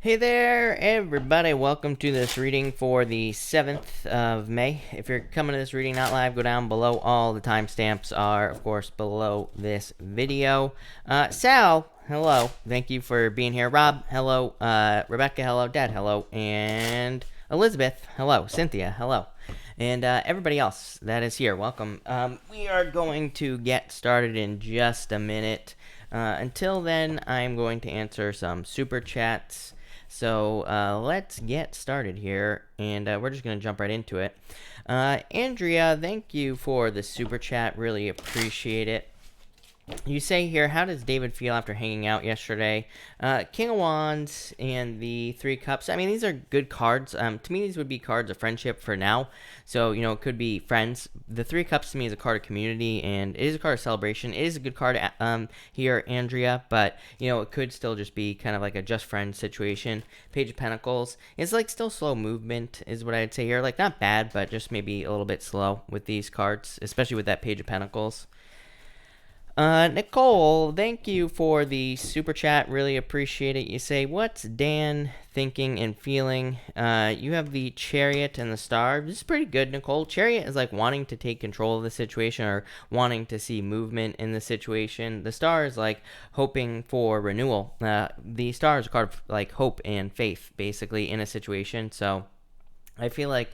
Hey there, everybody. Welcome to this reading for the 7th of May. If you're coming to this reading not live, go down below. All the timestamps are, of course, below this video. Sal, hello. Thank you for being here. Rob, hello. Rebecca, hello. Dad, hello. And Elizabeth, hello. Cynthia, hello. And everybody else that is here, welcome. We are going to get started in just a minute. Until then, I'm going to answer some super chats. So let's get started here, and we're just going to jump right into it. Andrea, thank you for the super chat. Really appreciate it. You say here, how does David feel after hanging out yesterday? King of Wands and the Three Cups. I mean, these are good cards. To me, these would be cards of friendship for now. So, it could be friends. The Three Cups to me is a card of community, and it is a card of celebration. It is a good card here, Andrea, but, it could still just be kind of like a just friend situation. Page of Pentacles. It's like still slow movement is what I'd say here. Like, not bad, but just maybe a little bit slow with these cards, especially with that Page of Pentacles. Nicole, thank you for the super chat. Really appreciate it. You say, what's Dan thinking and feeling? You have the Chariot and the Star. This is pretty good, Nicole. Chariot is like wanting to take control of the situation or wanting to see movement in the situation. The Star is like hoping for renewal. The Star is a card of like hope and faith, basically, in a situation. So I feel like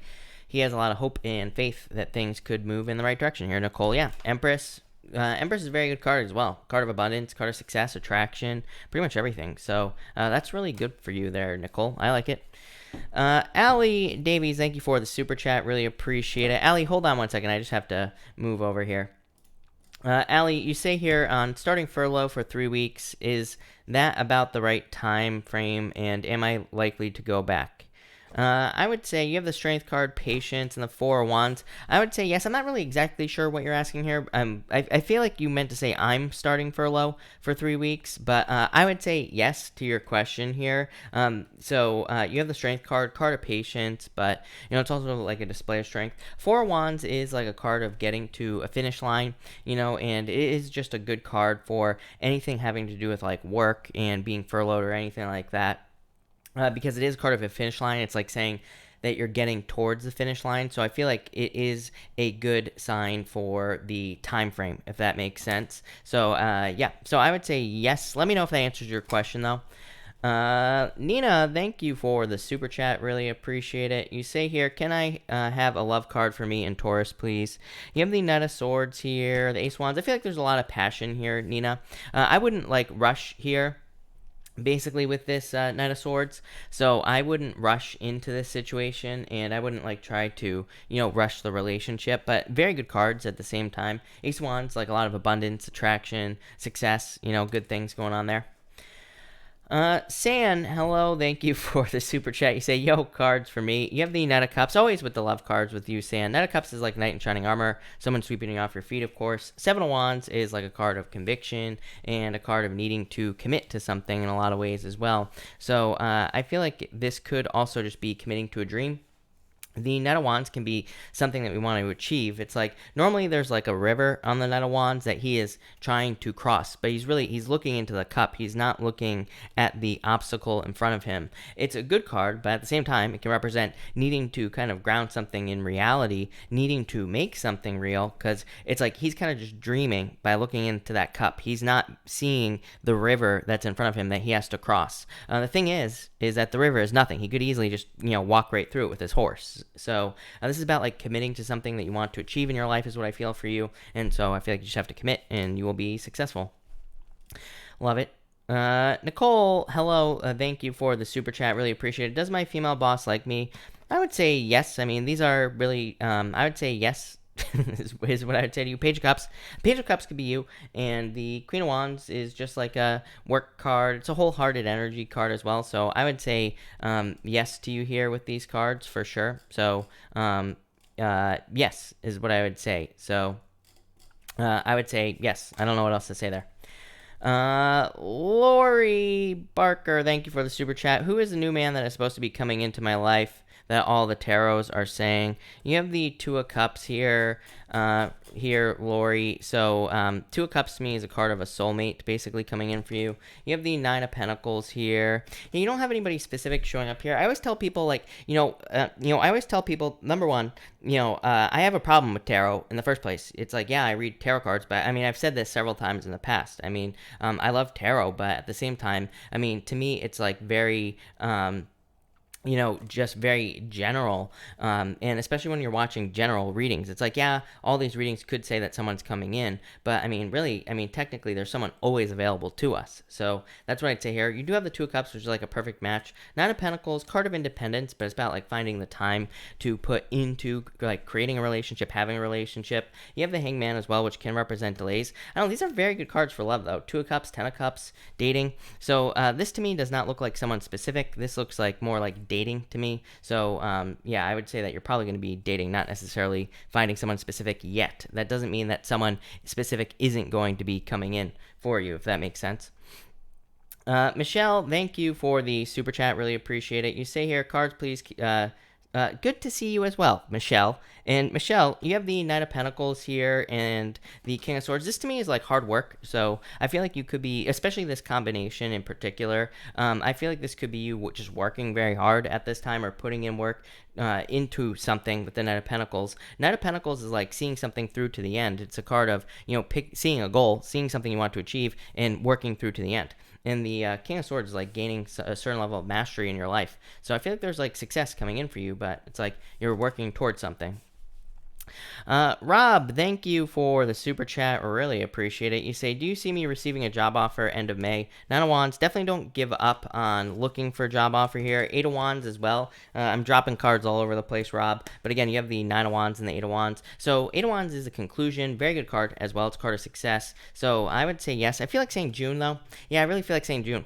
he has a lot of hope and faith that things could move in the right direction here, Nicole. Yeah, Empress. Empress is a very good card as well. Card of abundance, card of success, attraction, pretty much everything. So that's really good for you there, Nicole. I like it. Allie Davies, thank you for the super chat. Really appreciate it. Allie, hold on one second. I just have to move over here. Allie, you say here on starting furlough for 3 weeks. Is that about the right time frame? And am I likely to go back? I would say you have the Strength card, Patience, and the Four of Wands. I would say yes. I'm not really exactly sure what you're asking here. I feel like you meant to say I'm starting furlough for 3 weeks, but I would say yes to your question here. So you have the Strength card, card of Patience, but it's also like a display of strength. Four of Wands is like a card of getting to a finish line, and it is just a good card for anything having to do with like work and being furloughed or anything like that. Because it is a card of a finish line. It's like saying that you're getting towards the finish line. So I feel like it is a good sign for the time frame, if that makes sense. So yeah, so I would say yes. Let me know if that answers your question though. Nina, thank you for the super chat. Really appreciate it. You say here, can I have a love card for me in Taurus, please? You have the Knight of Swords here, the Ace of Wands. I feel like there's a lot of passion here, Nina. I wouldn't like rush here, basically, with this Knight of Swords. So I wouldn't rush into this situation, and I wouldn't like try to rush the relationship, but very good cards at the same time. Ace of Wands, like a lot of abundance, attraction, success, good things going on there. San, hello, thank you for the super chat. You say, yo, cards for me. You have the Knight of Cups, always with the love cards with you, San. Knight of Cups is like Knight in Shining Armor, someone sweeping you off your feet, of course. Seven of Wands is like a card of conviction and a card of needing to commit to something in a lot of ways as well. So I feel like this could also just be committing to a dream. The Knight of Wands can be something that we want to achieve. It's like normally there's like a river on the Knight of Wands that he is trying to cross, but he's looking into the cup. He's not looking at the obstacle in front of him. It's a good card, but at the same time, it can represent needing to kind of ground something in reality, needing to make something real, because it's like he's kind of just dreaming by looking into that cup. He's not seeing the river that's in front of him that he has to cross. The thing is that the river is nothing. He could easily just walk right through it with his horse. So this is about like committing to something that you want to achieve in your life is what I feel for you. And so I feel like you just have to commit and you will be successful. Love it. Nicole, hello. Thank you for the super chat. Really appreciate it. Does my female boss like me? I would say yes. I mean, these are really, I would say yes. is what I would say to you. Page of Cups. Page of Cups could be you, and the Queen of Wands is just like a work card. It's a wholehearted energy card as well. So I would say yes to you here with these cards for sure. So yes is what I would say. So I would say yes. I don't know what else to say there. Lori Barker, thank you for the super chat. Who is the new man that is supposed to be coming into my life? that all the tarots are saying. You have the Two of Cups here, Lori. So Two of Cups to me is a card of a soulmate basically coming in for you. You have the Nine of Pentacles here. And you don't have anybody specific showing up here. I always tell people, like, I always tell people, number one, I have a problem with tarot in the first place. It's like, yeah, I read tarot cards, but I mean, I've said this several times in the past. I mean, I love tarot, but at the same time, I mean, to me, it's like very, just very general. And especially when you're watching general readings, it's like, yeah, all these readings could say that someone's coming in, but I mean, really, technically there's someone always available to us. So that's what I'd say here. You do have the Two of Cups, which is like a perfect match. Nine of Pentacles, card of independence, but it's about like finding the time to put into like creating a relationship, having a relationship. You have the Hangman as well, which can represent delays. I don't know, these are very good cards for love though. Two of Cups, Ten of Cups, dating. So this to me does not look like someone specific. This looks like more like dating to me. So yeah, I would say that you're probably going to be dating, not necessarily finding someone specific yet. That doesn't mean that someone specific isn't going to be coming in for you, if that makes sense. Michelle, thank you for the super chat. Really appreciate it. You say here, cards, please. Good to see you as well, Michelle. And Michelle, you have the Knight of Pentacles here and the King of Swords. This to me is like hard work. So I feel like you could be, especially this combination in particular, I feel like this could be you just working very hard at this time or putting in work into something with the Knight of Pentacles. Knight of Pentacles is like seeing something through to the end. It's a card of, seeing a goal, seeing something you want to achieve and working through to the end. And the King of Swords is like gaining a certain level of mastery in your life. So I feel like there's like success coming in for you, but it's like you're working towards something. Rob, thank you for the super chat. Really appreciate it. You say, do you see me receiving a job offer end of May? Nine of Wands, definitely don't give up on looking for a job offer here. Eight of Wands as well. I'm dropping cards all over the place, Rob. But again, you have the Nine of Wands and the Eight of Wands. So Eight of Wands is a conclusion. Very good card as well. It's a card of success. So I would say yes. I feel like saying June, though. Yeah, I really feel like saying June.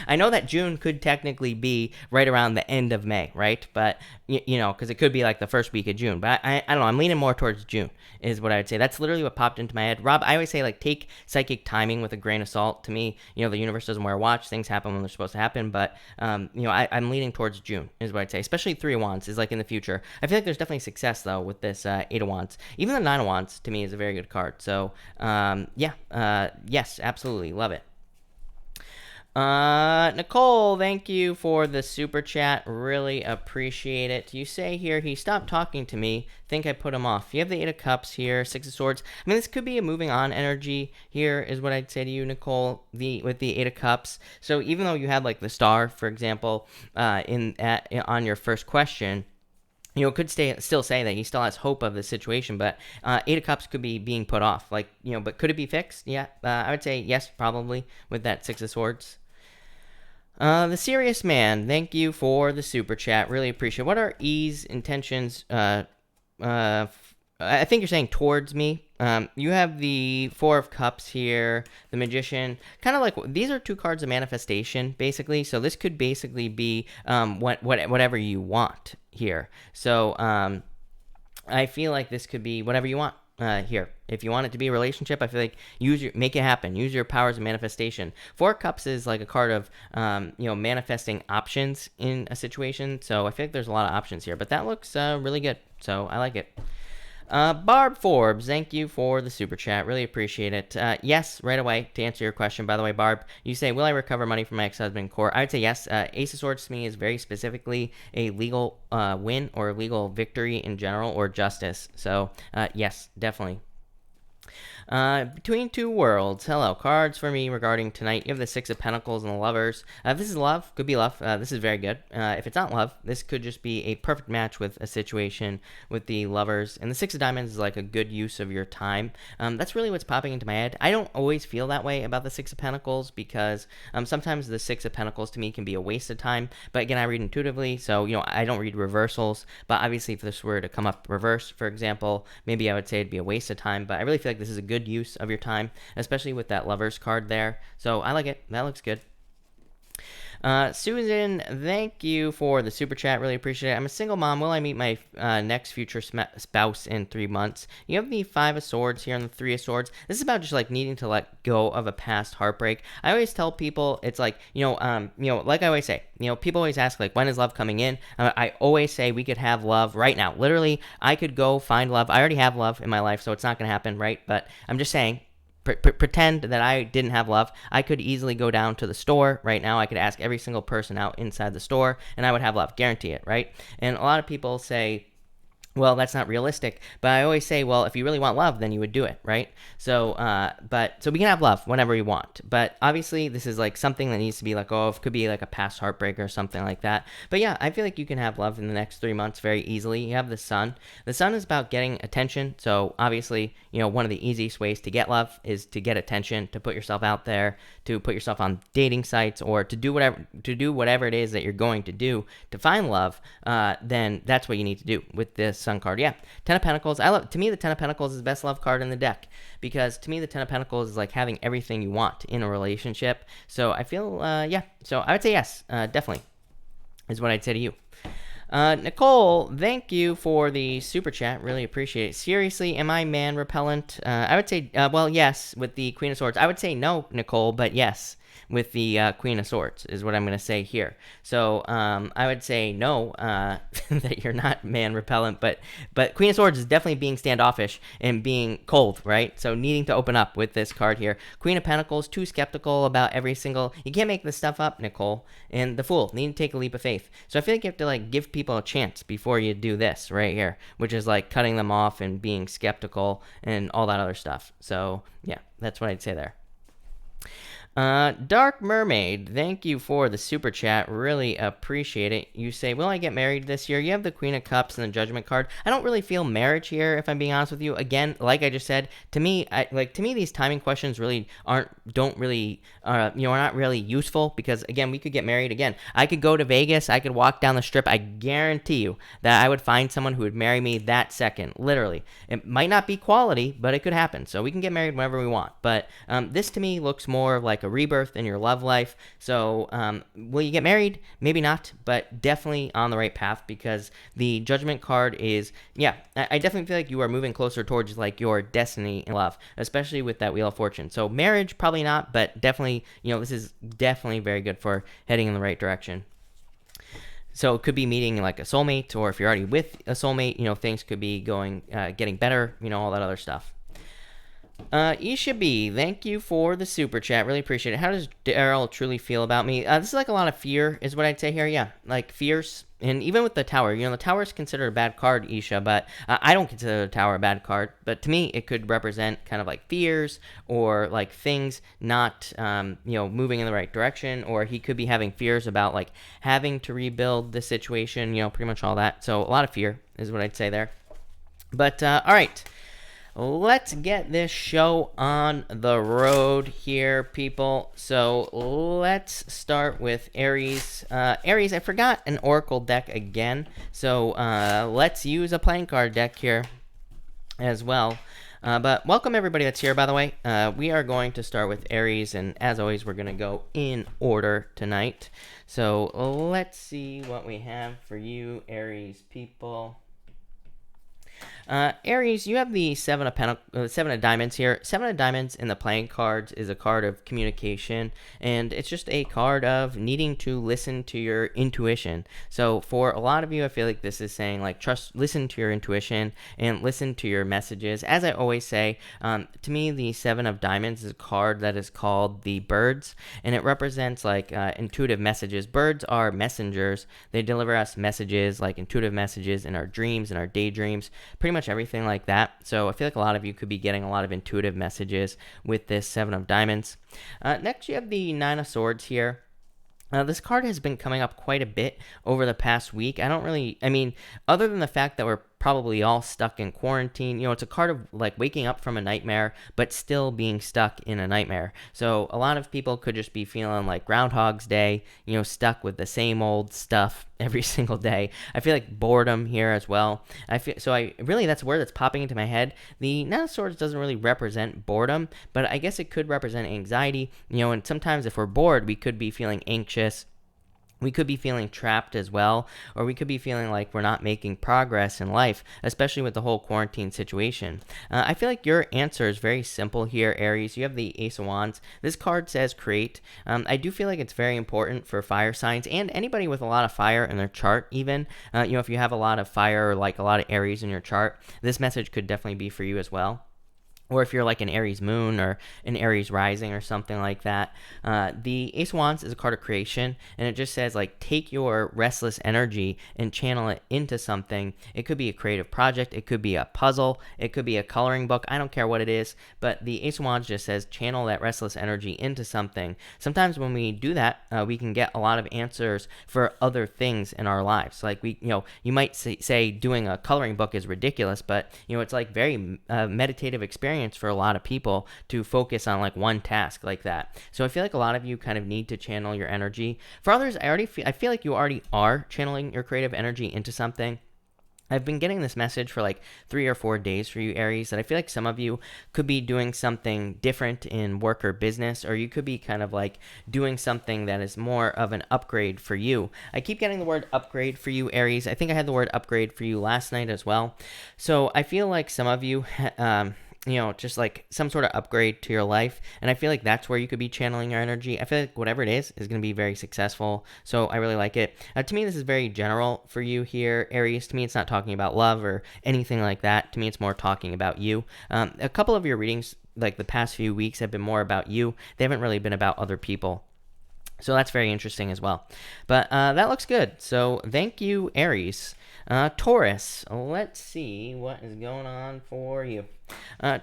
I know that June could technically be right around the end of May, right? But, because it could be like the first week of June. But I don't know. I'm leaning more towards June is what I would say. That's literally what popped into my head. Rob, I always say, like, take psychic timing with a grain of salt. To me, the universe doesn't wear a watch. Things happen when they're supposed to happen. But, I'm leaning towards June is what I'd say. Especially Three of Wands is like in the future. I feel like there's definitely success, though, with this Eight of Wands. Even the Nine of Wands, to me, is a very good card. So, yes, absolutely. Love it. Nicole, thank you for the super chat. Really appreciate it. You say here, he stopped talking to me. Think I put him off. You have the Eight of Cups here, Six of Swords. I mean, this could be a moving on energy here is what I'd say to you, Nicole, with the Eight of Cups. So even though you had like the Star, for example, on your first question, could still say that he still has hope of the situation, but Eight of Cups could be being put off. Like, but could it be fixed? Yeah, I would say yes, probably, with that Six of Swords. The Serious Man, thank you for the super chat. Really appreciate it. What are E's intentions? I think you're saying towards me. You have the Four of Cups here, the Magician. Kind of like, these are two cards of manifestation, basically. So this could basically be whatever you want here. So I feel like this could be whatever you want. Here, if you want it to be a relationship, I feel like make it happen. Use your powers of manifestation. Four Cups is like a card of manifesting options in a situation. So I feel like there's a lot of options here, but that looks really good. So I like it. Barb Forbes, thank you for the super chat. Really appreciate it. Yes, right away, to answer your question. By the way, Barb, you say, will I recover money from my ex-husband in court? I would say yes. Ace of Swords to me is very specifically a legal win or legal victory in general or justice. So, yes, definitely. Between Two Worlds. Hello. Cards for me regarding tonight. You have the Six of Pentacles and the Lovers. If this is love, could be love. This is very good. If it's not love, this could just be a perfect match with a situation with the Lovers. And the Six of Diamonds is like a good use of your time. That's really what's popping into my head. I don't always feel that way about the Six of Pentacles because sometimes the Six of Pentacles to me can be a waste of time. But again, I read intuitively, so I don't read reversals. But obviously, if this were to come up reverse, for example, maybe I would say it'd be a waste of time. But I really feel like this is a good use of your time, especially with that Lovers card there. So I like it. That looks good. Susan, thank you for the super chat. Really appreciate it. I'm a single mom. Will I meet my next future spouse in 3 months? You have the Five of Swords here and the Three of Swords. This is about just like needing to let go of a past heartbreak. I always tell people it's like, like I always say, people always ask like, when is love coming in? I always say we could have love right now. Literally, I could go find love. I already have love in my life, so it's not going to happen, right? But I'm just saying, pretend that I didn't have love. I could easily go down to the store right now. I could ask every single person out inside the store, and I would have love. Guarantee it, right? And a lot of people say, well, that's not realistic. But I always say, well, if you really want love, then you would do it, right? So we can have love whenever we want. But obviously, this is like something that needs to be like, it could be like a past heartbreak or something like that. But yeah, I feel like you can have love in the next 3 months very easily. You have the Sun. The Sun is about getting attention. So obviously, one of the easiest ways to get love is to get attention, to put yourself out there, to put yourself on dating sites, or to do whatever it is that you're going to do to find love. Then that's what you need to do with this Sun card. Yeah, Ten of Pentacles. To me, the Ten of Pentacles is the best love card in the deck, because to me, the Ten of Pentacles is like having everything you want in a relationship. So I feel, so I would say yes, definitely, is what I'd say to you. Nicole, thank you for the super chat. Really appreciate it. Seriously, am I man repellent? I would say, well, yes, with the Queen of Swords. I would say no, Nicole, but yes, with the Queen of Swords is what I'm going to say here. So I would say no, that you're not man repellent, but Queen of Swords is definitely being standoffish and being cold, right? So needing to open up with this card here. Queen of Pentacles, too skeptical about every single, you can't make this stuff up, Nicole. And the Fool, need to take a leap of faith. So I feel like you have to like give people a chance before you do this right here, which is like cutting them off and being skeptical and all that other stuff. So yeah, that's what I'd say there. Dark Mermaid, thank you for the super chat. Really appreciate it. You say, will I get married this year? You have the Queen of Cups and the Judgment card. I don't really feel marriage here, if I'm being honest with you. Again, like I just said, to me, these timing questions really are not really useful, because again, we could get married again. I could go to Vegas. I could walk down the strip. I guarantee you that I would find someone who would marry me that second, literally. It might not be quality, but it could happen. So we can get married whenever we want. But this to me looks more like a rebirth in your love life. So will you get married? Maybe not, but definitely on the right path, because the Judgment card is, I definitely feel like you are moving closer towards like your destiny in love, especially with that Wheel of Fortune. So marriage, probably not, but definitely, this is definitely very good for heading in the right direction. So it could be meeting like a soulmate, or if you're already with a soulmate, things could be getting better, all that other stuff. Isha B, thank you for the super chat. Really appreciate it. How does Daryl truly feel about me? This is like a lot of fear is what I'd say here. Yeah, like fierce. And even with the Tower, the Tower is considered a bad card, Isha, but I don't consider the Tower a bad card. But to me, it could represent kind of like fears, or like things not, moving in the right direction, or he could be having fears about like having to rebuild the situation, pretty much all that. So a lot of fear is what I'd say there. But, all right. Let's get this show on the road here, people. So let's start with Aries. Aries, I forgot an Oracle deck again. So let's use a playing card deck here as well. But welcome everybody that's here, by the way. We are going to start with Aries, and as always, we're going to go in order tonight. So let's see what we have for you, Aries people. Aries, you have the Seven of Diamonds here. Seven of Diamonds in the playing cards is a card of communication, and it's just a card of needing to listen to your intuition. So for a lot of you, I feel like this is saying like listen to your intuition and listen to your messages. As I always say, to me, the Seven of Diamonds is a card that is called the Birds, and it represents like intuitive messages. Birds are messengers. They deliver us messages, like intuitive messages in our dreams and our daydreams, pretty much everything like that. So I feel like a lot of you could be getting a lot of intuitive messages with this Seven of Diamonds. Next, you have the Nine of Swords here. This card has been coming up quite a bit over the past week. Other than the fact that we're probably all stuck in quarantine, it's a card of like waking up from a nightmare, but still being stuck in a nightmare. So a lot of people could just be feeling like Groundhog's Day, stuck with the same old stuff every single day. I feel like boredom here as well. That's a word that's popping into my head. The Nine of Swords doesn't really represent boredom, but I guess it could represent anxiety, and sometimes if we're bored, we could be feeling anxious. we could be feeling trapped as well, or we could be feeling like we're not making progress in life, especially with the whole quarantine situation. I feel like your answer is very simple here, Aries. You have the Ace of Wands. This card says create. I do feel like it's very important for fire signs and anybody with a lot of fire in their chart, even. If you have a lot of fire or like a lot of Aries in your chart, this message could definitely be for you as well. Or if you're like an Aries moon or an Aries rising or something like that. The Ace of Wands is a card of creation, and it just says like take your restless energy and channel it into something. It could be a creative project, it could be a puzzle, it could be a coloring book. I don't care what it is, but the Ace of Wands just says channel that restless energy into something. Sometimes when we do that, we can get a lot of answers for other things in our lives. Like you might say doing a coloring book is ridiculous, but it's like very meditative experience for a lot of people to focus on like one task like that. So I feel like a lot of you kind of need to channel your energy. For others, I feel like you already are channeling your creative energy into something. I've been getting this message for like 3 or 4 days for you, Aries, that I feel like some of you could be doing something different in work or business, or you could be kind of like doing something that is more of an upgrade for you. I keep getting the word upgrade for you, Aries. I think I had the word upgrade for you last night as well. So I feel like some of you, just like some sort of upgrade to your life. And I feel like that's where you could be channeling your energy. I feel like whatever it is going to be very successful. So I really like it. To me, this is very general for you here, Aries. To me, it's not talking about love or anything like that. To me, it's more talking about you. A couple of your readings, like the past few weeks, have been more about you. They haven't really been about other people. So that's very interesting as well. But that looks good. So thank you, Aries. Taurus, let's see what is going on for you.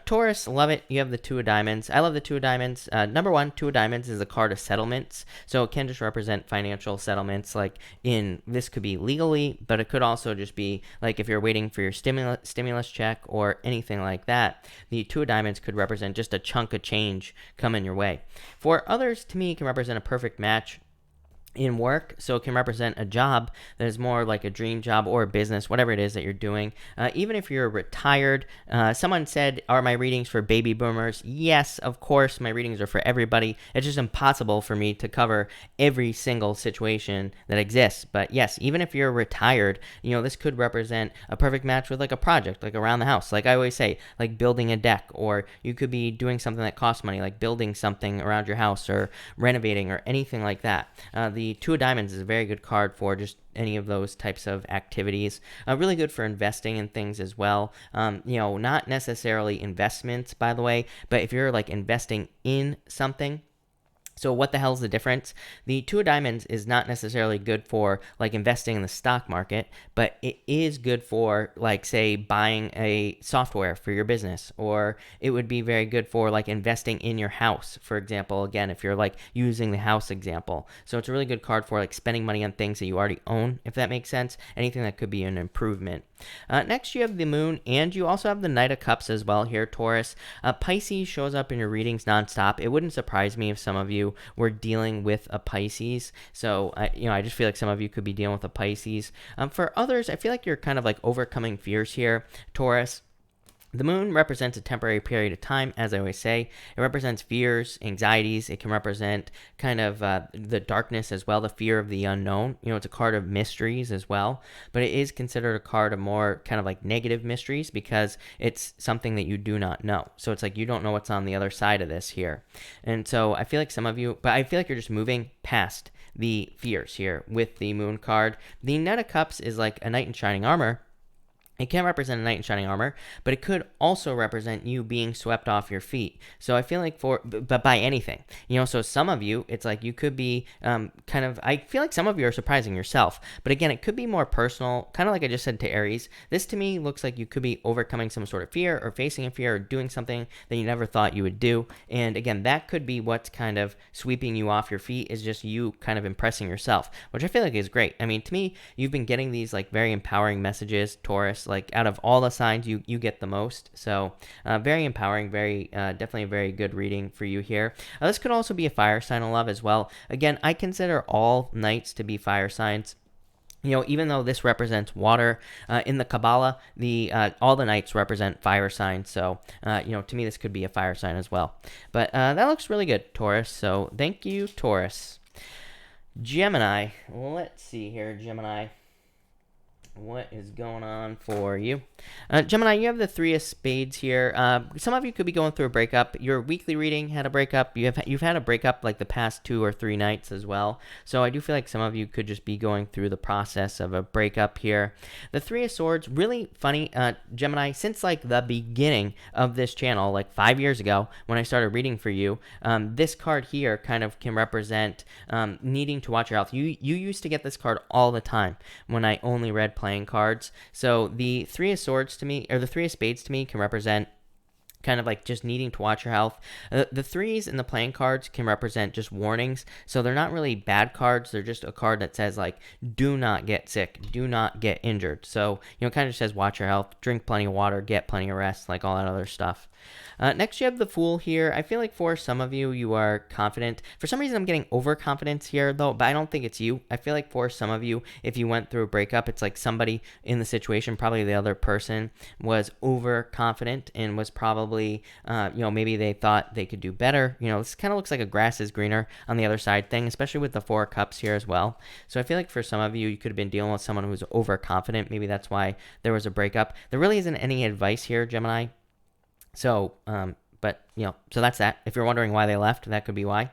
Taurus, love it. You have the Two of Diamonds. I love the Two of Diamonds. Number one, Two of Diamonds is a card of settlements. So it can just represent financial settlements. Like this could be legally, but it could also just be like if you're waiting for your stimulus check or anything like that. The Two of Diamonds could represent just a chunk of change coming your way. For others, to me, it can represent a perfect match in work. So it can represent a job that is more like a dream job or a business, whatever it is that you're doing. Even if you're retired, someone said, are my readings for baby boomers? Yes, of course, my readings are for everybody. It's just impossible for me to cover every single situation that exists. But yes, even if you're retired, this could represent a perfect match with like a project, like around the house. Like I always say, like building a deck, or you could be doing something that costs money, like building something around your house or renovating or anything like that. The Two of Diamonds is a very good card for just any of those types of activities. Really good for investing in things as well. Not necessarily investments, by the way, but if you're like investing in something. So what the hell is the difference? The Two of Diamonds is not necessarily good for like investing in the stock market, but it is good for like say buying a software for your business, or it would be very good for like investing in your house, for example, again, if you're like using the house example. So it's a really good card for like spending money on things that you already own, if that makes sense. Anything that could be an improvement. Next, you have the Moon, and you also have the Knight of Cups as well here, Taurus. Pisces shows up in your readings nonstop. It wouldn't surprise me if some of you were dealing with a Pisces. So, I just feel like some of you could be dealing with a Pisces. For others, I feel like you're kind of like overcoming fears here, Taurus. The moon represents a temporary period of time, as I always say. It represents fears, anxieties. It can represent kind of the darkness as well, the fear of the unknown. It's a card of mysteries as well, but it is considered a card of more kind of like negative mysteries because it's something that you do not know. So it's like you don't know what's on the other side of this here. And so I feel like some of you, but I feel like you're just moving past the fears here with the moon card. The Knight of Cups is like a knight in shining armor. It can represent a knight in shining armor, but it could also represent you being swept off your feet. So I feel like but by anything, so some of you, it's like you could be I feel like some of you are surprising yourself. But again, it could be more personal, kind of like I just said to Aries. This to me looks like you could be overcoming some sort of fear or facing a fear or doing something that you never thought you would do. And again, that could be what's kind of sweeping you off your feet, is just you kind of impressing yourself, which I feel like is great. I mean, to me, you've been getting these like very empowering messages, Taurus. Like out of all the signs, you get the most. So very empowering, very definitely a very good reading for you here. This could also be a fire sign of love as well. Again, I consider all knights to be fire signs. Even though this represents water, in the Kabbalah, all the knights represent fire signs. So, to me, this could be a fire sign as well. But that looks really good, Taurus. So thank you, Taurus. Gemini, let's see here, Gemini. What is going on for you? Gemini, you have the Three of Spades here. Some of you could be going through a breakup. Your weekly reading had a breakup. You've had a breakup like the past 2 or 3 nights as well. So I do feel like some of you could just be going through the process of a breakup here. The Three of Swords, really funny, Gemini, since like the beginning of this channel, like 5 years ago when I started reading for you, this card here kind of can represent needing to watch your health. You used to get this card all the time when I only read playing cards. So the Three of Swords to me, or the Three of Spades to me, can represent kind of like just needing to watch your health. The threes in the playing cards can represent just warnings. So they're not really bad cards. They're just a card that says like, do not get sick, do not get injured. So, you know, it kind of just says watch your health, drink plenty of water, get plenty of rest, like all that other stuff. Next, you have the Fool here. I feel like for some of you, you are confident. For some reason, I'm getting overconfidence here, though, but I don't think it's you. I feel like for some of you, if you went through a breakup, it's like somebody in the situation, probably the other person, was overconfident and was probably, maybe they thought they could do better. You know, this kind of looks like a grass is greener on the other side thing, especially with the Four of Cups here as well. So I feel like for some of you, you could have been dealing with someone who's overconfident. Maybe that's why there was a breakup. There really isn't any advice here, Gemini. So, so that's that. If you're wondering why they left, that could be why.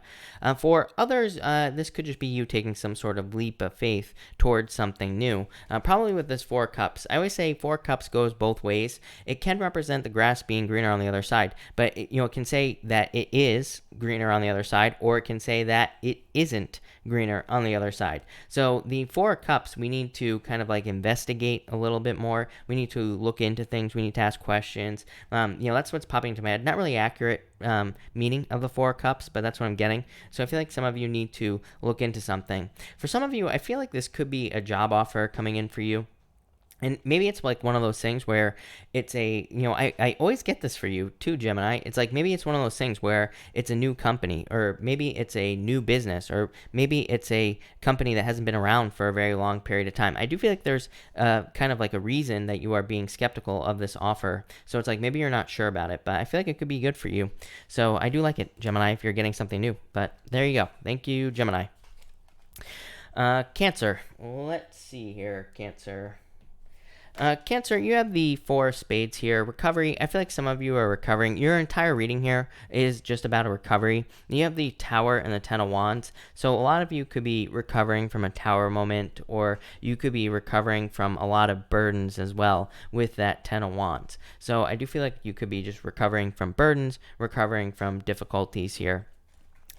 For others, this could just be you taking some sort of leap of faith towards something new. Probably with this Four Cups. I always say Four Cups goes both ways. It can represent the grass being greener on the other side, but it can say that it is greener on the other side, or it can say that it isn't greener on the other side. So the Four Cups, we need to kind of like investigate a little bit more. We need to look into things. We need to ask questions. That's what's popping into my head. Not really accurate meaning of the Four Cups, but that's what I'm getting. So I feel like some of you need to look into something. For some of you, I feel like this could be a job offer coming in for you. And maybe it's like one of those things where it's I always get this for you too, Gemini. It's like maybe it's one of those things where it's a new company, or maybe it's a new business, or maybe it's a company that hasn't been around for a very long period of time. I do feel like there's kind of like a reason that you are being skeptical of this offer. So it's like maybe you're not sure about it, but I feel like it could be good for you. So I do like it, Gemini, if you're getting something new. But there you go. Thank you, Gemini. Cancer. Let's see here, Cancer. Cancer, you have the Four of Spades here. Recovery. I feel like some of you are recovering. Your entire reading here is just about a recovery. You have the Tower and the Ten of Wands. So a lot of you could be recovering from a Tower moment, or you could be recovering from a lot of burdens as well with that Ten of Wands. So I do feel like you could be just recovering from burdens, recovering from difficulties here.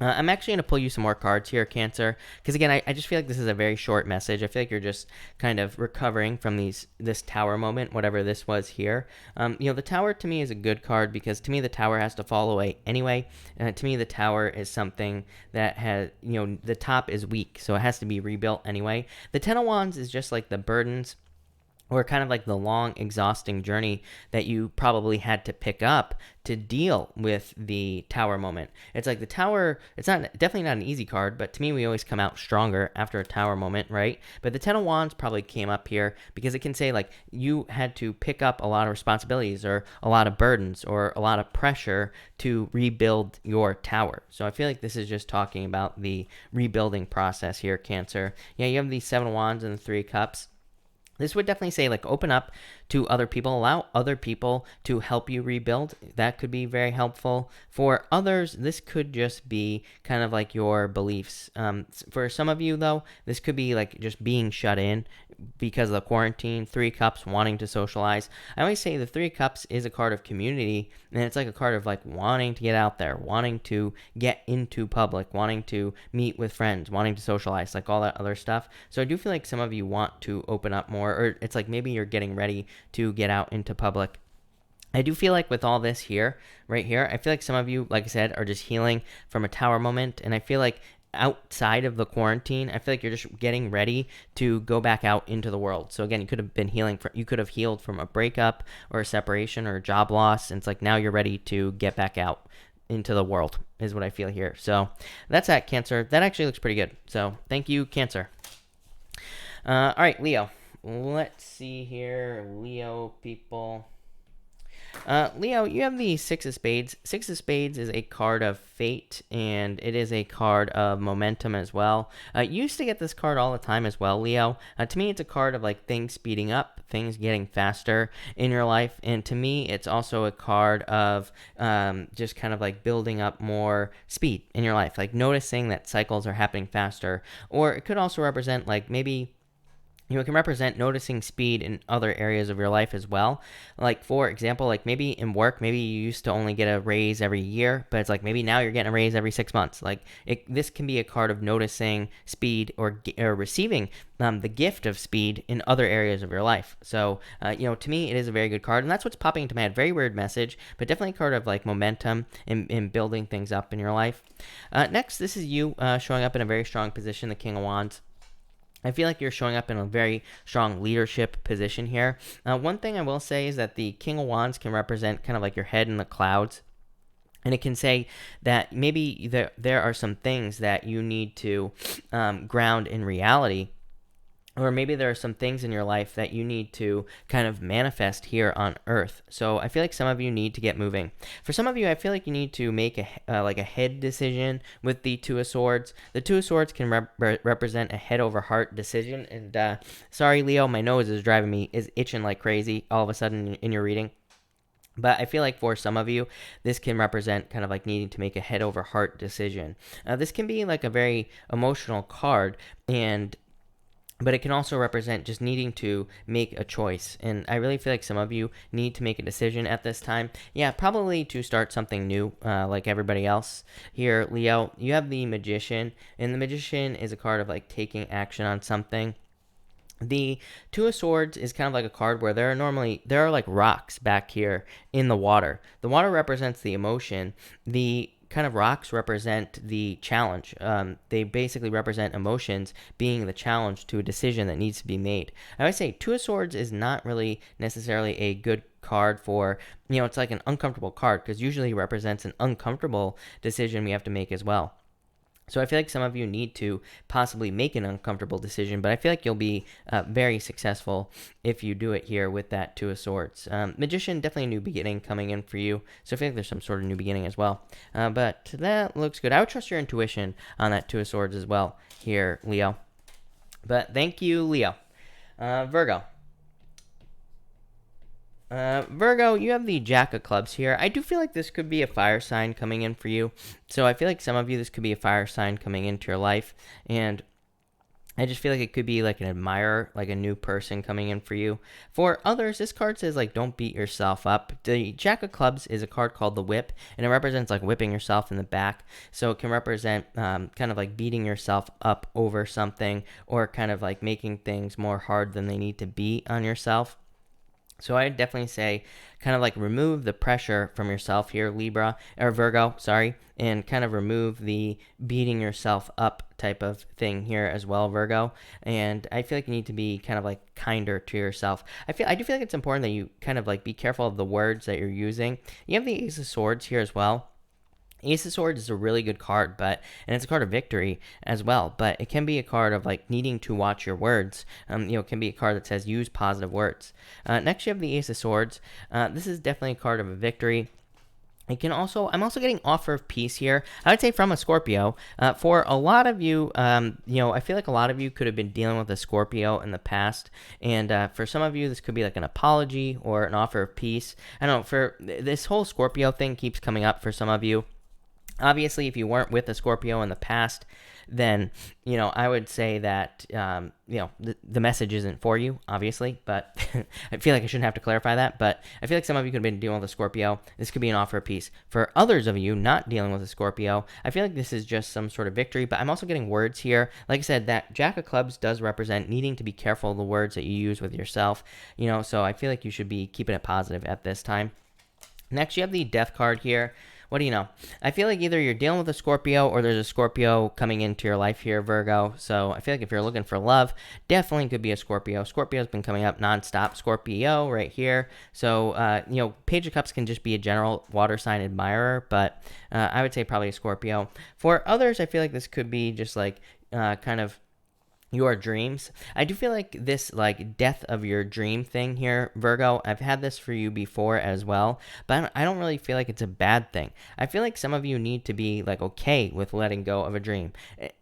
I'm actually going to pull you some more cards here, Cancer, because again, I just feel like this is a very short message. I feel like you're just kind of recovering from this Tower moment, whatever this was here. The Tower to me is a good card because to me the Tower has to fall away anyway. To me the Tower is something that has, the top is weak, so it has to be rebuilt anyway. The Ten of Wands is just like the burdens, or kind of like the long, exhausting journey that you probably had to pick up to deal with the Tower moment. It's like the Tower, it's definitely not an easy card, but to me, we always come out stronger after a Tower moment, right? But the Ten of Wands probably came up here because it can say like you had to pick up a lot of responsibilities, or a lot of burdens, or a lot of pressure to rebuild your Tower. So I feel like this is just talking about the rebuilding process here, Cancer. Yeah, you have the Seven of Wands and the Three of Cups. This would definitely say like open up to other people, allow other people to help you rebuild. That could be very helpful. For others, this could just be kind of like your beliefs. For some of you though, this could be like just being shut in because of the quarantine. Three Cups, wanting to socialize. I always say the Three Cups is a card of community, and it's like a card of like wanting to get out there, wanting to get into public, wanting to meet with friends, wanting to socialize, like all that other stuff. So I do feel like some of you want to open up more, or it's like maybe you're getting ready to get out into public. I do feel like with all this here, right here, I feel like some of you, like I said, are just healing from a Tower moment, and I feel like outside of the quarantine, I feel like you're just getting ready to go back out into the world. So again, you could have been you could have healed from a breakup or a separation or a job loss, and it's like now you're ready to get back out into the world is what I feel here. So that's that, Cancer. That actually looks pretty good. So thank you, Cancer. All right, Leo. Let's see here, Leo people. Leo, you have the Six of Spades. Six of Spades is a card of fate, and it is a card of momentum as well. You used to get this card all the time as well, Leo. To me, it's a card of like things speeding up, things getting faster in your life, and to me, it's also a card of just kind of like building up more speed in your life, like noticing that cycles are happening faster. Or it could also represent like maybe it can represent noticing speed in other areas of your life as well. Like, for example, like maybe in work, maybe you used to only get a raise every year, but it's like maybe now you're getting a raise every 6 months. Like, this can be a card of noticing speed or receiving the gift of speed in other areas of your life. So, to me, it is a very good card, and that's what's popping into my head. Very weird message, but definitely a card of like momentum in building things up in your life. Next, this is you showing up in a very strong position, the King of Wands. I feel like you're showing up in a very strong leadership position here. One thing I will say is that the King of Wands can represent kind of like your head in the clouds. And it can say that maybe there are some things that you need to ground in reality. Or maybe there are some things in your life that you need to kind of manifest here on Earth. So I feel like some of you need to get moving. For some of you, I feel like you need to make a head decision with the Two of Swords. The Two of Swords can represent a head over heart decision. And sorry, Leo, my nose is itching like crazy all of a sudden in your reading. But I feel like for some of you, this can represent kind of like needing to make a head over heart decision. This can be like a very emotional card, but it can also represent just needing to make a choice. And I really feel like some of you need to make a decision at this time. Yeah, probably to start something new, like everybody else here. Leo, you have the Magician, and the Magician is a card of like taking action on something. The Two of Swords is kind of like a card where there are like rocks back here in the water. The water represents the emotion. The kind of rocks represent the challenge. They basically represent emotions being the challenge to a decision that needs to be made. I would say Two of Swords is not really necessarily a good card for, it's like an uncomfortable card because usually it represents an uncomfortable decision we have to make as well. So I feel like some of you need to possibly make an uncomfortable decision, but I feel like you'll be very successful if you do it here with that Two of Swords. Magician, definitely a new beginning coming in for you, so I feel like there's some sort of new beginning as well. But that looks good. I would trust your intuition on that Two of Swords as well here, Leo. But thank you, Leo. Virgo. Virgo, you have the Jack of Clubs here. I do feel like this could be a fire sign coming in for you. So I feel like some of you, this could be a fire sign coming into your life. And I just feel like it could be like an admirer, like a new person coming in for you. For others, this card says like don't beat yourself up. The Jack of Clubs is a card called the Whip, and it represents like whipping yourself in the back. So it can represent kind of like beating yourself up over something, or kind of like making things more hard than they need to be on yourself. So I would definitely say kind of like remove the pressure from yourself here, Virgo, and kind of remove the beating yourself up type of thing here as well, Virgo. And I feel like you need to be kind of like kinder to yourself. I do feel like it's important that you kind of like be careful of the words that you're using. You have the Ace of Swords here as well. Ace of Swords is a really good card, and it's a card of victory as well, but it can be a card of like needing to watch your words. It can be a card that says use positive words. Next, you have the Ace of Swords. This is definitely a card of a victory. I'm also getting offer of peace here. I would say from a Scorpio. For a lot of you, I feel like a lot of you could have been dealing with a Scorpio in the past. And for some of you, this could be like an apology or an offer of peace. I don't know, for this whole Scorpio thing keeps coming up for some of you. Obviously, if you weren't with a Scorpio in the past, then, I would say that, the message isn't for you, obviously, but I feel like I shouldn't have to clarify that, but I feel like some of you could have been dealing with a Scorpio. This could be an offer of peace. For others of you not dealing with a Scorpio, I feel like this is just some sort of victory, but I'm also getting words here. Like I said, that Jack of Clubs does represent needing to be careful of the words that you use with yourself, so I feel like you should be keeping it positive at this time. Next, you have the Death card here. What do you know? I feel like either you're dealing with a Scorpio or there's a Scorpio coming into your life here, Virgo. So I feel like if you're looking for love, definitely could be a Scorpio. Scorpio's been coming up nonstop. Scorpio right here. So, Page of Cups can just be a general water sign admirer, but I would say probably a Scorpio. For others, I feel like this could be just like kind of your dreams. I do feel like this like death of your dream thing here, Virgo, I've had this for you before as well, but I don't really feel like it's a bad thing. I feel like some of you need to be like okay with letting go of a dream.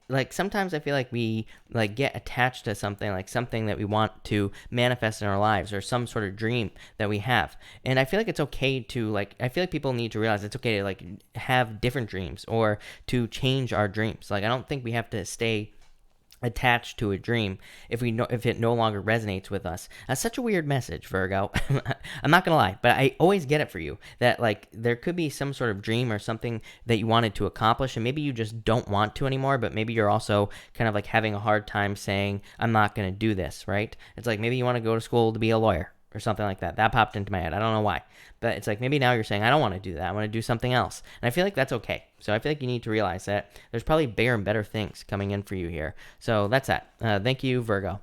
Like sometimes I feel like we like get attached to something, like something that we want to manifest in our lives, or some sort of dream that we have. And I feel like it's okay to like, I feel like people need to realize it's okay to like have different dreams or to change our dreams. Like I don't think we have to stay attached to a dream if it no longer resonates with us. That's such a weird message, Virgo. I'm not gonna lie, but I always get it for you that like there could be some sort of dream or something that you wanted to accomplish, and maybe you just don't want to anymore, but maybe you're also kind of like having a hard time saying I'm not gonna do this, right? It's like maybe you want to go to school to be a lawyer or something like that. That popped into my head. I don't know why. But it's like maybe now you're saying, I don't want to do that. I want to do something else. And I feel like that's okay. So I feel like you need to realize that there's probably bigger and better things coming in for you here. So that's that. Thank you, Virgo.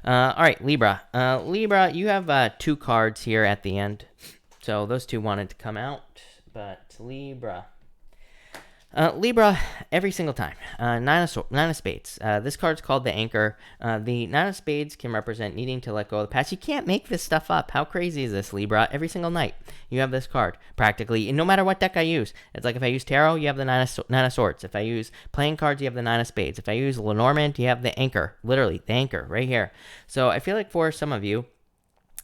All right, Libra. Libra, you have 2 cards here at the end. So those 2 wanted to come out. But Libra. Libra, every single time. Nine of Spades. This card's called the Anchor. The Nine of Spades can represent needing to let go of the past. You can't make this stuff up. How crazy is this, Libra? Every single night, you have this card, practically. And no matter what deck I use. It's like if I use Tarot, you have the Nine of Swords. If I use playing cards, you have the Nine of Spades. If I use Lenormand, you have the Anchor. Literally, the Anchor, right here. So I feel like for some of you,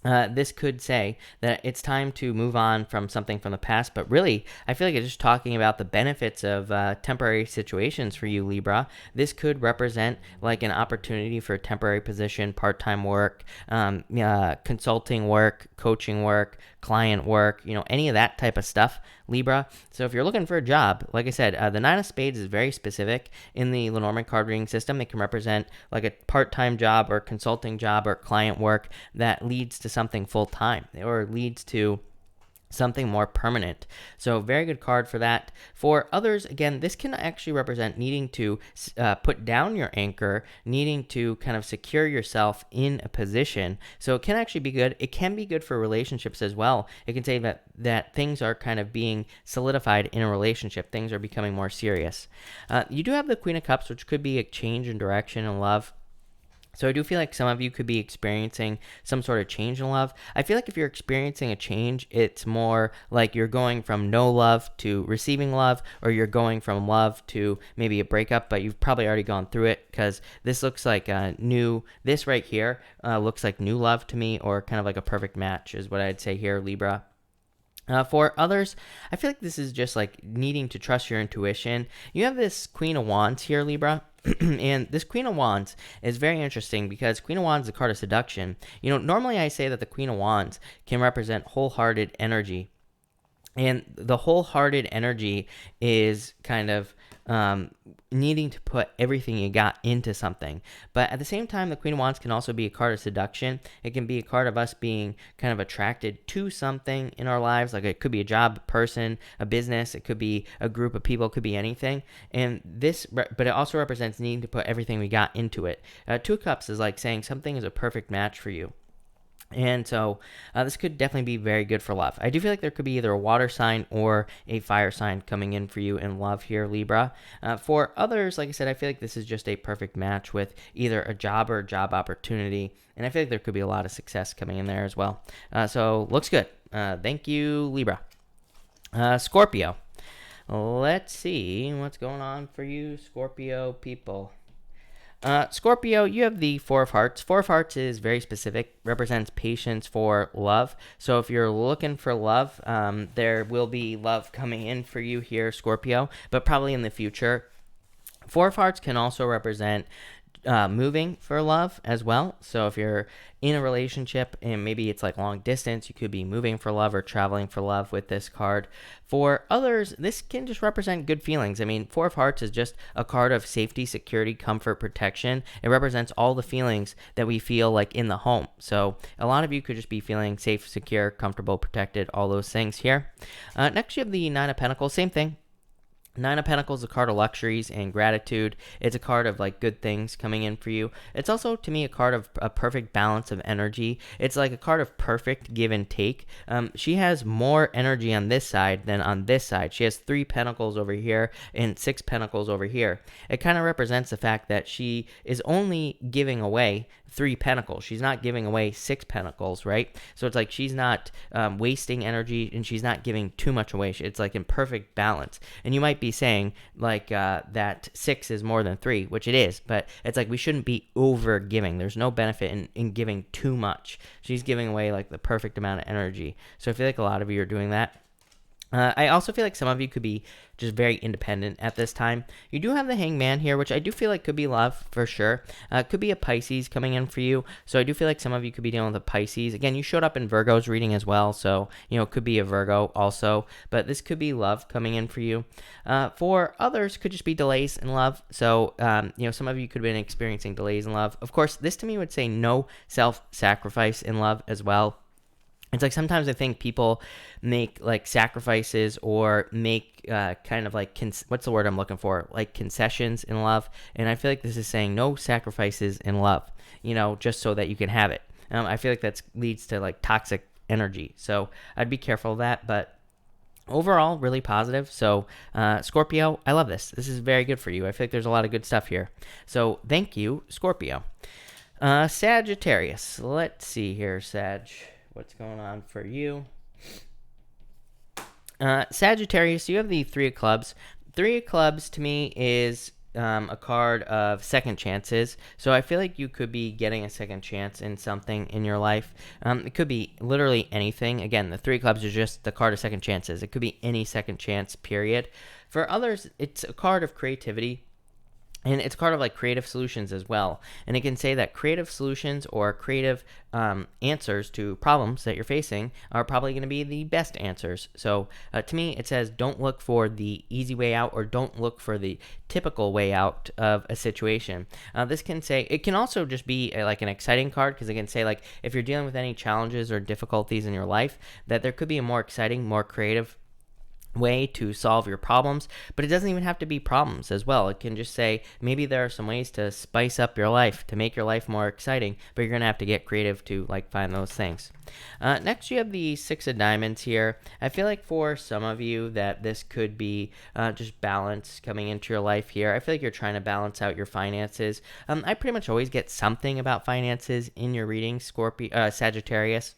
this could say that it's time to move on from something from the past, but really, I feel like it's just talking about the benefits of temporary situations for you, Libra. This could represent like an opportunity for a temporary position, part-time work, consulting work, coaching work, client work, any of that type of stuff, Libra. So if you're looking for a job, like I said, the Nine of Spades is very specific in the Lenormand card reading system. It can represent like a part-time job or consulting job or client work that leads to something full-time or leads to something more permanent. So very good card for that. For others, again, this can actually represent needing to put down your anchor, needing to kind of secure yourself in a position. So it can actually be good. It can be good for relationships as well. It can say that things are kind of being solidified in a relationship. Things are becoming more serious. You do have the Queen of Cups, which could be a change in direction in love. So I do feel like some of you could be experiencing some sort of change in love. I feel like if you're experiencing a change, it's more like you're going from no love to receiving love, or you're going from love to maybe a breakup, but you've probably already gone through it, because this looks like this right here looks like new love to me, or kind of like a perfect match is what I'd say here, Libra. For others, I feel like this is just like needing to trust your intuition. You have this Queen of Wands here, Libra. And this Queen of Wands is very interesting because Queen of Wands is a card of seduction. Normally I say that the Queen of Wands can represent wholehearted energy. And the wholehearted energy is kind of needing to put everything you got into something. But at the same time, the Queen of Wands can also be a card of seduction. It can be a card of us being kind of attracted to something in our lives. Like it could be a job, a person, a business. It could be a group of people. It could be anything. And but it also represents needing to put everything we got into it. 2 of Cups is like saying something is a perfect match for you. And so this could definitely be very good for love. I do feel like there could be either a water sign or a fire sign coming in for you in love here, Libra. For others, like I said, I feel like this is just a perfect match with either a job or a job opportunity. And I feel like there could be a lot of success coming in there as well. So looks good. Thank you, Libra. Scorpio. Let's see what's going on for you, Scorpio people. Scorpio, you have the Four of Hearts. Four of Hearts is very specific, represents patience for love. So if you're looking for love, there will be love coming in for you here, Scorpio, but probably in the future. Four of Hearts can also represent moving for love as well. So if you're in a relationship and maybe it's like long distance, you could be moving for love or traveling for love with this card. For others, this can just represent good feelings. I mean, Four of Hearts is just a card of safety, security, comfort, protection. It represents all the feelings that we feel like in the home. So a lot of you could just be feeling safe, secure, comfortable, protected, all those things here. Next, you have the Nine of Pentacles. Same thing. Nine of Pentacles is a card of luxuries and gratitude. It's a card of like good things coming in for you. It's also to me a card of a perfect balance of energy. It's like a card of perfect give and take. She has more energy on this side than on this side. She has 3 Pentacles over here and 6 Pentacles over here. It kind of represents the fact that she is only giving away 3 Pentacles. She's not giving away 6 Pentacles, right? So it's like she's not wasting energy and she's not giving too much away. It's like in perfect balance. And you might be saying like that 6 is more than 3, which it is, but it's like we shouldn't be over giving. There's no benefit in giving too much. She's giving away like the perfect amount of energy. So I feel like a lot of you are doing that. I also feel like some of you could be just very independent at this time. You do have the Hangman here, which I do feel like could be love for sure. Could be a Pisces coming in for you. So I do feel like some of you could be dealing with a Pisces. Again, you showed up in Virgo's reading as well. So, it could be a Virgo also. But this could be love coming in for you. For others, could just be delays in love. So, some of you could have been experiencing delays in love. Of course, this to me would say no self-sacrifice in love as well. It's like sometimes I think people make like sacrifices or make kind of like, what's the word I'm looking for? Like concessions in love. And I feel like this is saying no sacrifices in love, just so that you can have it. I feel like that leads to like toxic energy. So I'd be careful of that. But overall, really positive. So Scorpio, I love this. This is very good for you. I feel like there's a lot of good stuff here. So thank you, Scorpio. Sagittarius. Let's see here, Sag. What's going on for you? Sagittarius, you have the 3 of Clubs. 3 of Clubs to me is a card of second chances. So I feel like you could be getting a second chance in something in your life. It could be literally anything. Again, the 3 of Clubs is just the card of second chances. It could be any second chance, period. For others, it's a card of creativity. And it's part of like creative solutions as well. And it can say that creative solutions or creative answers to problems that you're facing are probably going to be the best answers. So to me, it says don't look for the easy way out or don't look for the typical way out of a situation. This can say, it can also just be like an exciting card because it can say like if you're dealing with any challenges or difficulties in your life, that there could be a more exciting, more creative way to solve your problems, but it doesn't even have to be problems as well. It can just say maybe there are some ways to spice up your life to make your life more exciting, but you're gonna have to get creative to like find those things. Next, you have the 6 of Diamonds here. I feel like for some of you that this could be just balance coming into your life here. I feel like you're trying to balance out your finances. I pretty much always get something about finances in your reading, Sagittarius.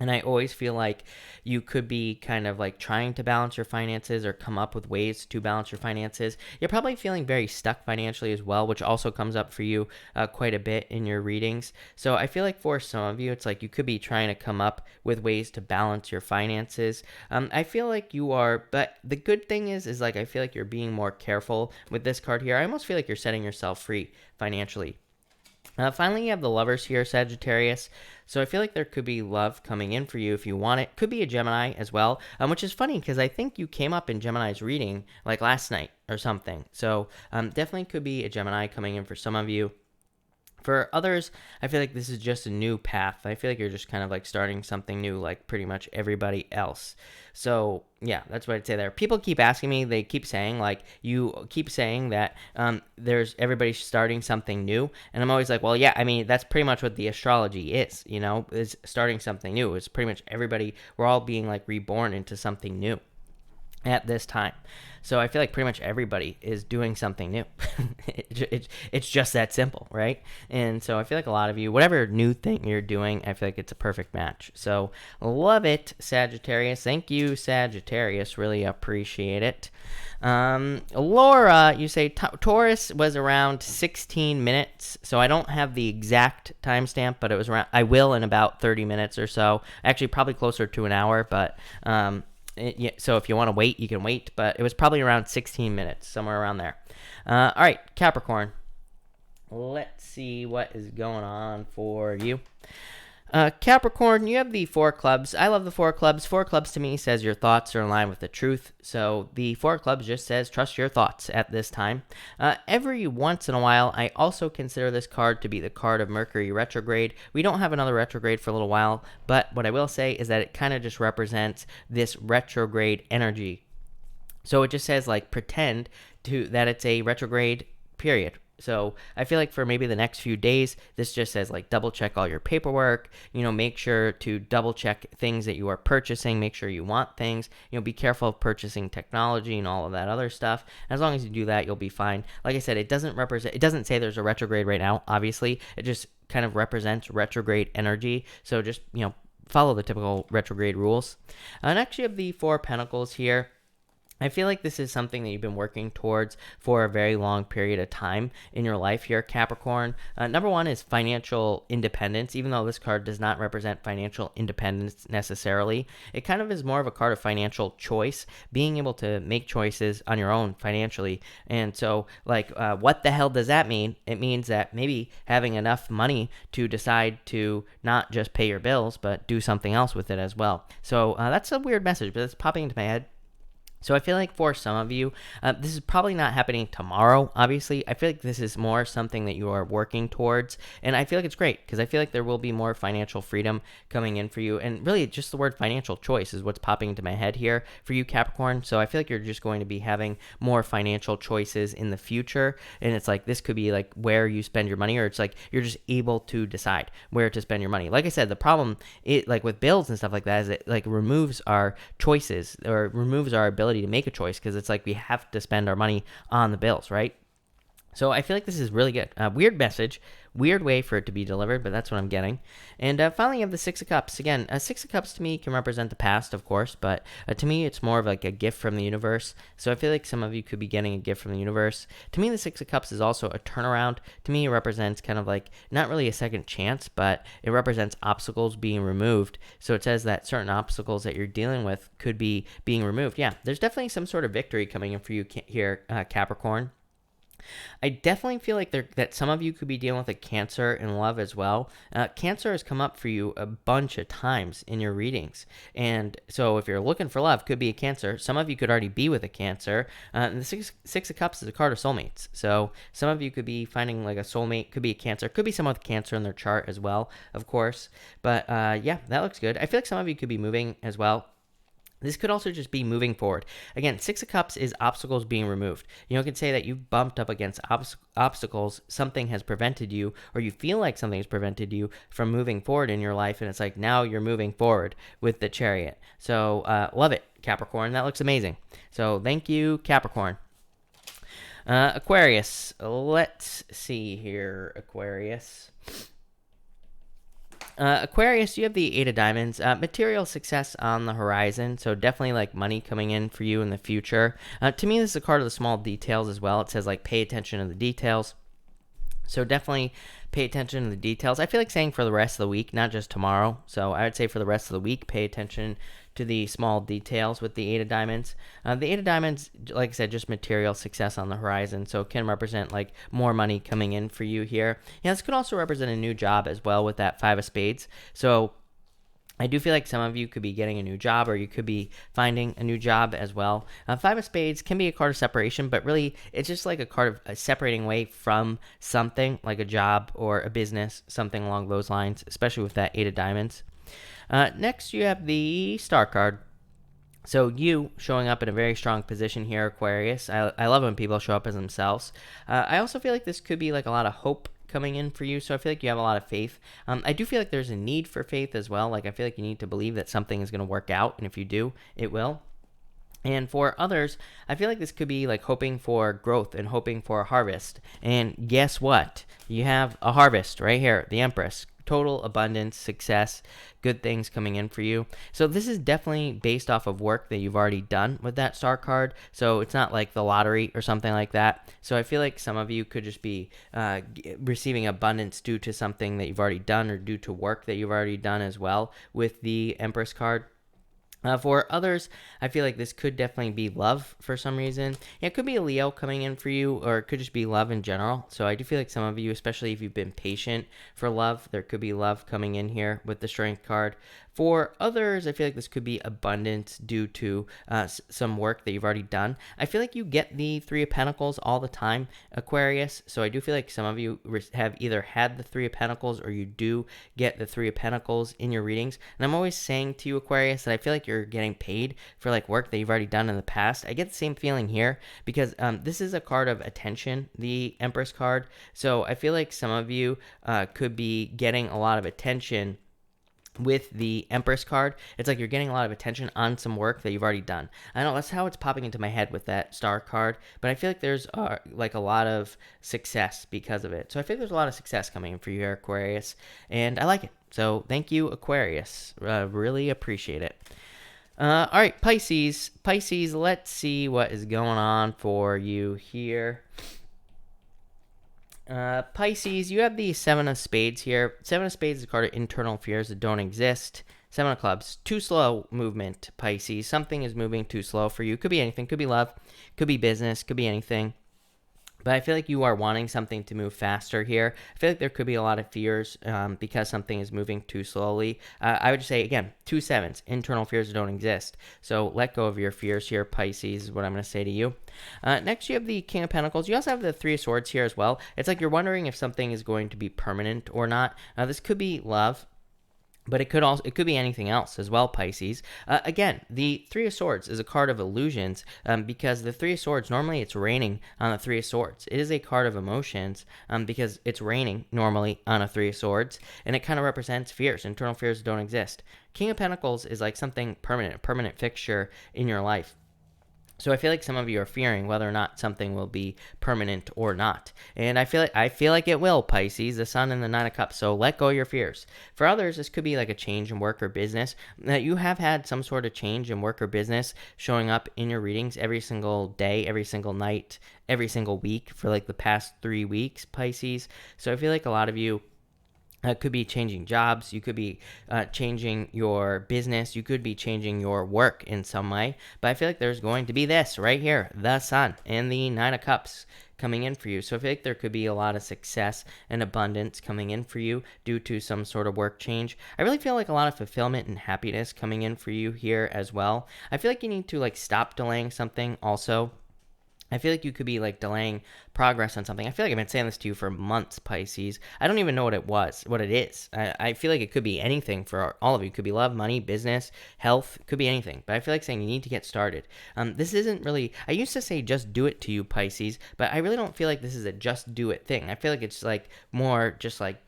And I always feel like you could be kind of like trying to balance your finances or come up with ways to balance your finances. You're probably feeling very stuck financially as well, which also comes up for you quite a bit in your readings. So I feel like for some of you, it's like you could be trying to come up with ways to balance your finances. I feel like you are, but the good thing is like I feel like you're being more careful with this card here. I almost feel like you're setting yourself free financially. Finally, you have the Lovers here, Sagittarius. So I feel like there could be love coming in for you if you want it. Could be a Gemini as well, which is funny because I think you came up in Gemini's reading like last night or something. So definitely could be a Gemini coming in for some of you. For others, I feel like this is just a new path. I feel like you're just kind of like starting something new like pretty much everybody else. So yeah, that's what I'd say there. People keep asking me, they keep saying like, you keep saying that there's everybody starting something new. And I'm always like, well, yeah, I mean, that's pretty much what the astrology is, is starting something new. It's pretty much everybody, we're all being like reborn into something new at this time. So I feel like pretty much everybody is doing something new. It's just that simple, right? And so I feel like a lot of you, whatever new thing you're doing, I feel like it's a perfect match. So love it, Sagittarius. Thank you, Sagittarius. Really appreciate it. Laura, you say Taurus was around 16 minutes. So I don't have the exact timestamp, but it was around, I will in about 30 minutes or so. Actually, probably closer to an hour, but so if you want to wait, you can wait, but it was probably around 16 minutes, somewhere around there. All right, Capricorn. Let's see what is going on for you. Capricorn, you have the 4 clubs. I love the 4 clubs. 4 clubs to me says your thoughts are in line with the truth. So the 4 clubs just says trust your thoughts at this time. Every once in a while, I also consider this card to be the card of Mercury retrograde. We don't have another retrograde for a little while, but what I will say is that it kind of just represents this retrograde energy So it just says like pretend that it's a retrograde period. So I feel like for maybe the next few days, this just says like double check all your paperwork, make sure to double check things that you are purchasing, make sure you want things, be careful of purchasing technology and all of that other stuff. As long as you do that, you'll be fine. Like I said, it doesn't say there's a retrograde right now, obviously. It just kind of represents retrograde energy. So just, follow the typical retrograde rules. Next, you have the Four of Pentacles here. I feel like this is something that you've been working towards for a very long period of time in your life here, Capricorn. Number one is financial independence. Even though this card does not represent financial independence necessarily, it kind of is more of a card of financial choice, being able to make choices on your own financially. And so, what the hell does that mean? It means that maybe having enough money to decide to not just pay your bills, but do something else with it as well. So that's a weird message, but it's popping into my head. So I feel like for some of you, this is probably not happening tomorrow, obviously. I feel like this is more something that you are working towards, and I feel like it's great because I feel like there will be more financial freedom coming in for you, and really just the word financial choice is what's popping into my head here for you, Capricorn. So I feel like you're just going to be having more financial choices in the future, and it's like this could be like where you spend your money, or it's like you're just able to decide where to spend your money. Like I said, the problem with bills and stuff like that is it like removes our choices or removes our ability to make a choice, because it's like we have to spend our money on the bills, right? So I feel like this is really good. Weird message, weird way for it to be delivered, but that's what I'm getting. And finally, you have the Six of Cups. Again, Six of Cups to me can represent the past, of course, but to me, it's more of like a gift from the universe. So I feel like some of you could be getting a gift from the universe. To me, the Six of Cups is also a turnaround. To me, it represents kind of like not really a second chance, but it represents obstacles being removed. So it says that certain obstacles that you're dealing with could be being removed. Yeah, there's definitely some sort of victory coming in for you here, Capricorn. I definitely feel like that some of you could be dealing with a Cancer in love as well. Cancer has come up for you a bunch of times in your readings. And so if you're looking for love, could be a Cancer. Some of you could already be with a Cancer. And the Six of Cups is a card of soulmates. So some of you could be finding like a soulmate, could be a Cancer, could be someone with Cancer in their chart as well, of course. But yeah, that looks good. I feel like some of you could be moving as well. This could also just be moving forward. Again, Six of Cups is obstacles being removed. You can say that you've bumped up against obstacles, something has prevented you, or you feel like something has prevented you from moving forward in your life, and it's like now you're moving forward with the Chariot. So love it, Capricorn. That looks amazing. So thank you, Capricorn. Aquarius. Let's see here, Aquarius. Aquarius, you have the Eight of Diamonds. Material success on the horizon, so definitely like money coming in for you in the future. To me, this is a card of the small details as well. It says like pay attention to the details. So definitely pay attention to the details. I feel like saying for the rest of the week, not just tomorrow. So I would say for the rest of the week, pay attention to the small details with the Eight of Diamonds. The Eight of Diamonds, like I said, just material success on the horizon. So it can represent like more money coming in for you here. Yeah, this could also represent a new job as well with that Five of Spades. So I do feel like some of you could be getting a new job, or you could be finding a new job as well. Five of Spades can be a card of separation, but really it's just like a card of separating away from something like a job or a business, something along those lines, especially with that Eight of Diamonds. Next, you have the Star card. So you showing up in a very strong position here, Aquarius. I love when people show up as themselves. I also feel like this could be like a lot of hope coming in for you, so I feel like you have a lot of faith. I do feel like there's a need for faith as well. Like I feel like you need to believe that something is going to work out, and if you do, it will. And for others, I feel like this could be like hoping for growth and hoping for a harvest. And guess what? You have a harvest right here, the Empress. Total abundance, success, good things coming in for you. So this is definitely based off of work that you've already done with that Star card. So it's not like the lottery or something like that. So I feel like some of you could just be receiving abundance due to something that you've already done, or due to work that you've already done as well with the Empress card. For others, I feel like this could definitely be love for some reason. Yeah, it could be a Leo coming in for you, or it could just be love in general. So I do feel like some of you, especially if you've been patient for love, there could be love coming in here with the Strength card. For others, I feel like this could be abundance due to some work that you've already done. I feel like you get the Three of Pentacles all the time, Aquarius. So I do feel like some of you have either had the Three of Pentacles or you do get the Three of Pentacles in your readings. And I'm always saying to you, Aquarius, that I feel like you're getting paid for like work that you've already done in the past. I get the same feeling here because this is a card of attention, the Empress card. So I feel like some of you could be getting a lot of attention with the Empress card. It's like you're getting a lot of attention on some work that you've already done. I know that's how it's popping into my head with that Star card, but I feel like there's like a lot of success because of it. So I feel like there's a lot of success coming in for you here, Aquarius, and I like it. So thank you, Aquarius. Really appreciate it. All right, Pisces. Pisces, let's see what is going on for you here. Pisces, you have the Seven of Spades here. Seven of Spades is a card of internal fears that don't exist. Seven of Clubs, too slow movement, Pisces. Something is moving too slow for you. Could be anything. Could be love. Could be business. Could be anything. But I feel like you are wanting something to move faster here. I feel like there could be a lot of fears because something is moving too slowly. I would just say, again, 2 sevens, internal fears that don't exist. So let go of your fears here, Pisces, is what I'm going to say to you. Next, you have the King of Pentacles. You also have the Three of Swords here as well. It's like you're wondering if something is going to be permanent or not. This could be love. But it could be anything else as well, Pisces. Again, the Three of Swords is a card of illusions because the Three of Swords, normally it's raining on the Three of Swords. It is a card of emotions because it's raining normally on a Three of Swords, and it kind of represents fears, internal fears that don't exist. King of Pentacles is like something permanent, a permanent fixture in your life. So I feel like some of you are fearing whether or not something will be permanent or not. And I feel like it will, Pisces, the Sun and the Nine of Cups. So let go of your fears. For others, this could be like a change in work or business. That you have had some sort of change in work or business showing up in your readings every single day, every single night, every single week for like the past 3 weeks, Pisces. So I feel like a lot of you could be changing jobs. You could be changing your business. You could be changing your work in some way. But I feel like there's going to be this right here, the Sun and the Nine of Cups coming in for you. So I feel like there could be a lot of success and abundance coming in for you due to some sort of work change. I really feel like a lot of fulfillment and happiness coming in for you here as well. I feel like you need to like stop delaying something also. I feel like you could be like delaying progress on something. I feel like I've been saying this to you for months, Pisces. I don't even know what it is. I feel like it could be anything for all of you. It could be love, money, business, health. It could be anything. But I feel like saying you need to get started. This isn't really, I used to say just do it to you, Pisces, but I really don't feel like this is a just do it thing. I feel like it's like more just like,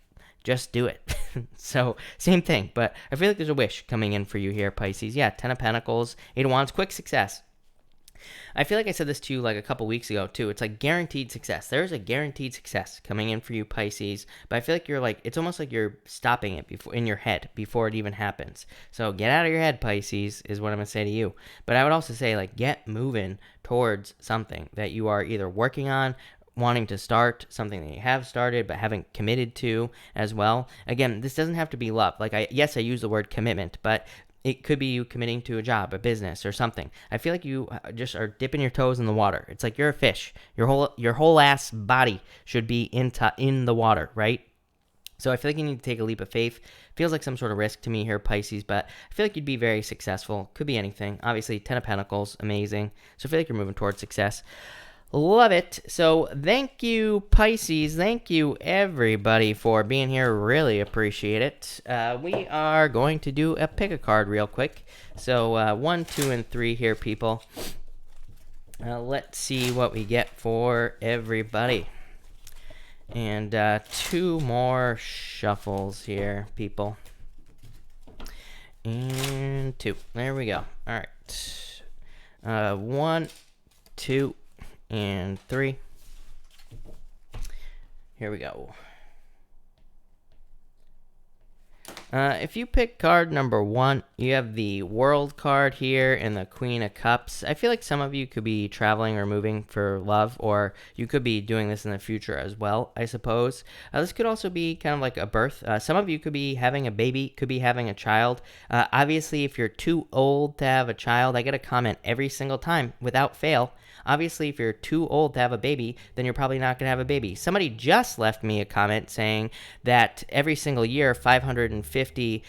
just do it. So same thing, but I feel like there's a wish coming in for you here, Pisces. Yeah, 10 of Pentacles, 8 of Wands, quick success. I feel like I said this to you like a couple weeks ago too. It's like guaranteed success. There is a guaranteed success coming in for you, Pisces. But I feel like you're like, it's almost like you're stopping it before in your head before it even happens. So get out of your head, Pisces, is what I'm gonna say to you. But I would also say like get moving towards something that you are either working on, wanting to start, something that you have started but haven't committed to as well. Again, this doesn't have to be love. Like I use the word commitment, but it could be you committing to a job, a business, or something. I feel like you just are dipping your toes in the water. It's like you're a fish. Your whole ass body should be in the water, right? So I feel like you need to take a leap of faith. Feels like some sort of risk to me here, Pisces, but I feel like you'd be very successful. Could be anything. Obviously, 10 of Pentacles, amazing. So I feel like you're moving towards success. Love it. So thank you, Pisces. Thank you, everybody, for being here. Really appreciate it. We are going to do a pick a card real quick. So 1, 2, and 3 here, people. Let's see what we get for everybody. And 2 more shuffles here, people. And 2. There we go. All right. 1, 2, and 3. Here we go. If you pick card number 1, you have the World card here and the Queen of Cups. I feel like some of you could be traveling or moving for love, or you could be doing this in the future as well, I suppose. This could also be kind of like a birth. Some of you could be having a baby, could be having a child. Obviously, if you're too old to have a child, I get a comment every single time without fail. Obviously, if you're too old to have a baby, then you're probably not going to have a baby. Somebody just left me a comment saying that every single year, 550 550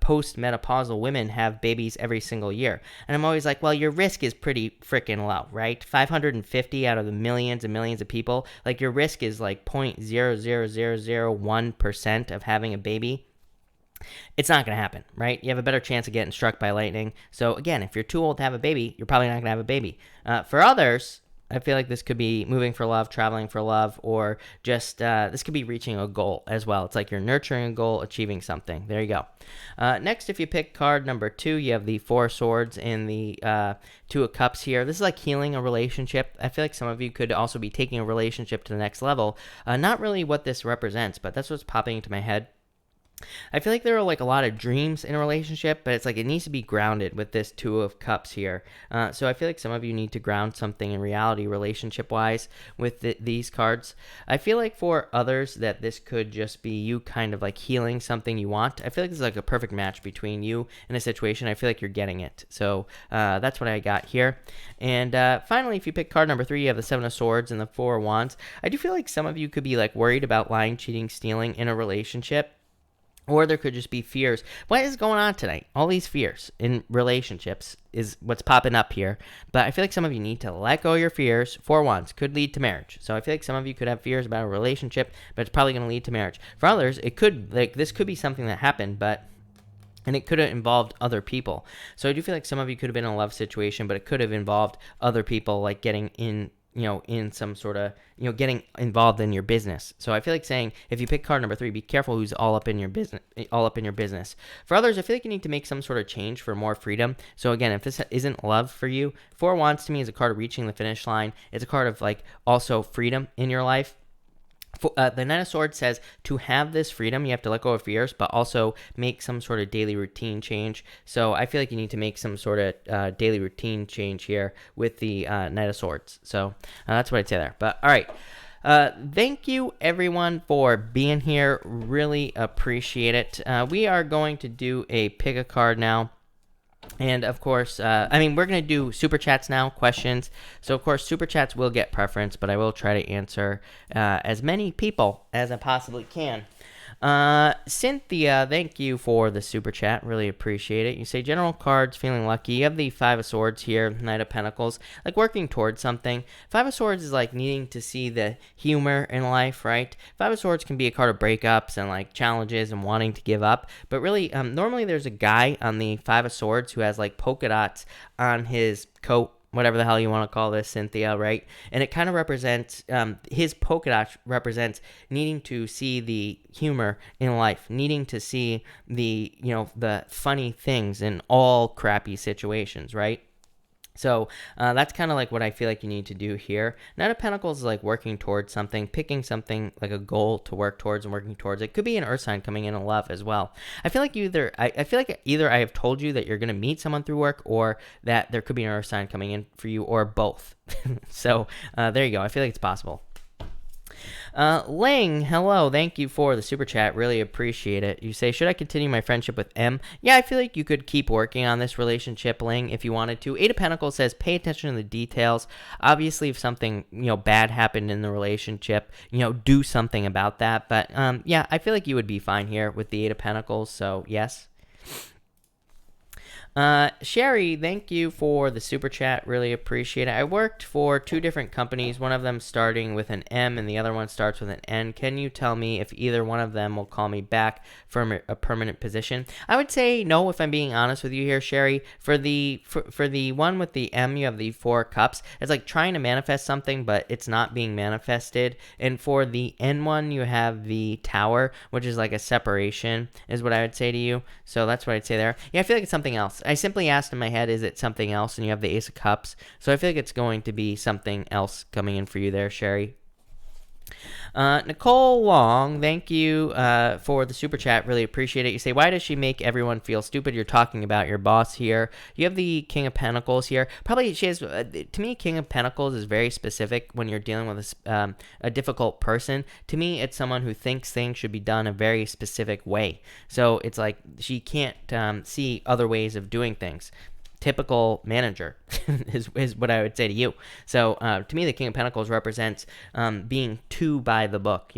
post-menopausal women have babies every single year. And I'm always like, well, your risk is pretty freaking low, right? 550 out of the millions and millions of people, like your risk is like 0.00001% of having a baby. It's not going to happen, right? You have a better chance of getting struck by lightning. So again, if you're too old to have a baby, you're probably not going to have a baby. For others, I feel like this could be moving for love, traveling for love, or just this could be reaching a goal as well. It's like you're nurturing a goal, achieving something. There you go. Next, if you pick card number 2, you have the Four of Swords and the Two of Cups here. This is like healing a relationship. I feel like some of you could also be taking a relationship to the next level. Not really what this represents, but that's what's popping into my head. I feel like there are like a lot of dreams in a relationship, but it's like it needs to be grounded with this Two of Cups here. So I feel like some of you need to ground something in reality relationship-wise with these cards. I feel like for others that this could just be you kind of like healing something you want. I feel like this is like a perfect match between you and a situation. I feel like you're getting it. So that's what I got here. And finally, if you pick card number 3, you have the Seven of Swords and the Four of Wands. I do feel like some of you could be like worried about lying, cheating, stealing in a relationship. Or there could just be fears. What is going on tonight? All these fears in relationships is what's popping up here. But I feel like some of you need to let go of your fears. Four Wands could lead to marriage. So I feel like some of you could have fears about a relationship, but it's probably going to lead to marriage. For others, it could, like, this could be something that happened, and it could have involved other people. So I do feel like some of you could have been in a love situation, but it could have involved other people, like getting in, in some sort of, getting involved in your business. So I feel like saying, if you pick card number 3, be careful who's all up in your business. For others, I feel like you need to make some sort of change for more freedom. So again, if this isn't love for you, Four of Wands to me is a card of reaching the finish line. It's a card of like also freedom in your life. The Knight of Swords says to have this freedom, you have to let go of fears, but also make some sort of daily routine change. So I feel like you need to make some sort of daily routine change here with the Knight of Swords. So that's what I'd say there. But all right. Thank you everyone for being here. Really appreciate it. We are going to do a pick a card now. And of course, we're going to do super chats now, questions. So of course, super chats will get preference, but I will try to answer as many people as I possibly can. Cynthia, thank you for the super chat. Really appreciate it. You say general cards, feeling lucky. You have the Five of Swords here, Knight of Pentacles, like working towards something. Five of Swords is like needing to see the humor in life, right? Five of Swords can be a card of breakups and like challenges and wanting to give up. But really, normally there's a guy on the Five of Swords who has like polka dots on his coat, whatever the hell you want to call this, Cynthia, right? And it kind of represents, his polka dot represents needing to see the humor in life, needing to see the, the funny things in all crappy situations, right? So that's kind of like what I feel like you need to do here. Knight of Pentacles is like working towards something, picking something like a goal to work towards and working towards. It could be an earth sign coming in love as well. I feel like either I have told you that you're going to meet someone through work, or that there could be an earth sign coming in for you, or both. So there you go. I feel like it's possible. Ling, hello, thank you for the super chat, really appreciate it. You say, should I continue my friendship with M? Yeah, I feel like you could keep working on this relationship, Ling, if you wanted to. Eight of Pentacles says, pay attention to the details. Obviously, if something, bad happened in the relationship, do something about that. But, yeah, I feel like you would be fine here with the Eight of Pentacles, so yes. Sherry, thank you for the super chat. Really appreciate it. I worked for 2 different companies, one of them starting with an M and the other one starts with an N. Can you tell me if either one of them will call me back for a permanent position? I would say no, if I'm being honest with you here, Sherry. For the one with the M, you have the 4 cups. It's like trying to manifest something, but it's not being manifested. And for the N one, you have the Tower, which is like a separation, is what I would say to you. So that's what I'd say there. Yeah, I feel like it's something else. I simply asked in my head, is it something else? And you have the Ace of Cups. So I feel like it's going to be something else coming in for you there, Sherry. Nicole Long, thank you for the super chat. Really appreciate it. You say, why does she make everyone feel stupid? You're talking about your boss here. You have the King of Pentacles here. Probably she has, to me, King of Pentacles is very specific when you're dealing with a difficult person. To me, it's someone who thinks things should be done a very specific way. So it's like she can't see other ways of doing things. Typical manager is what I would say to you. So to me, the King of Pentacles represents being too by the book,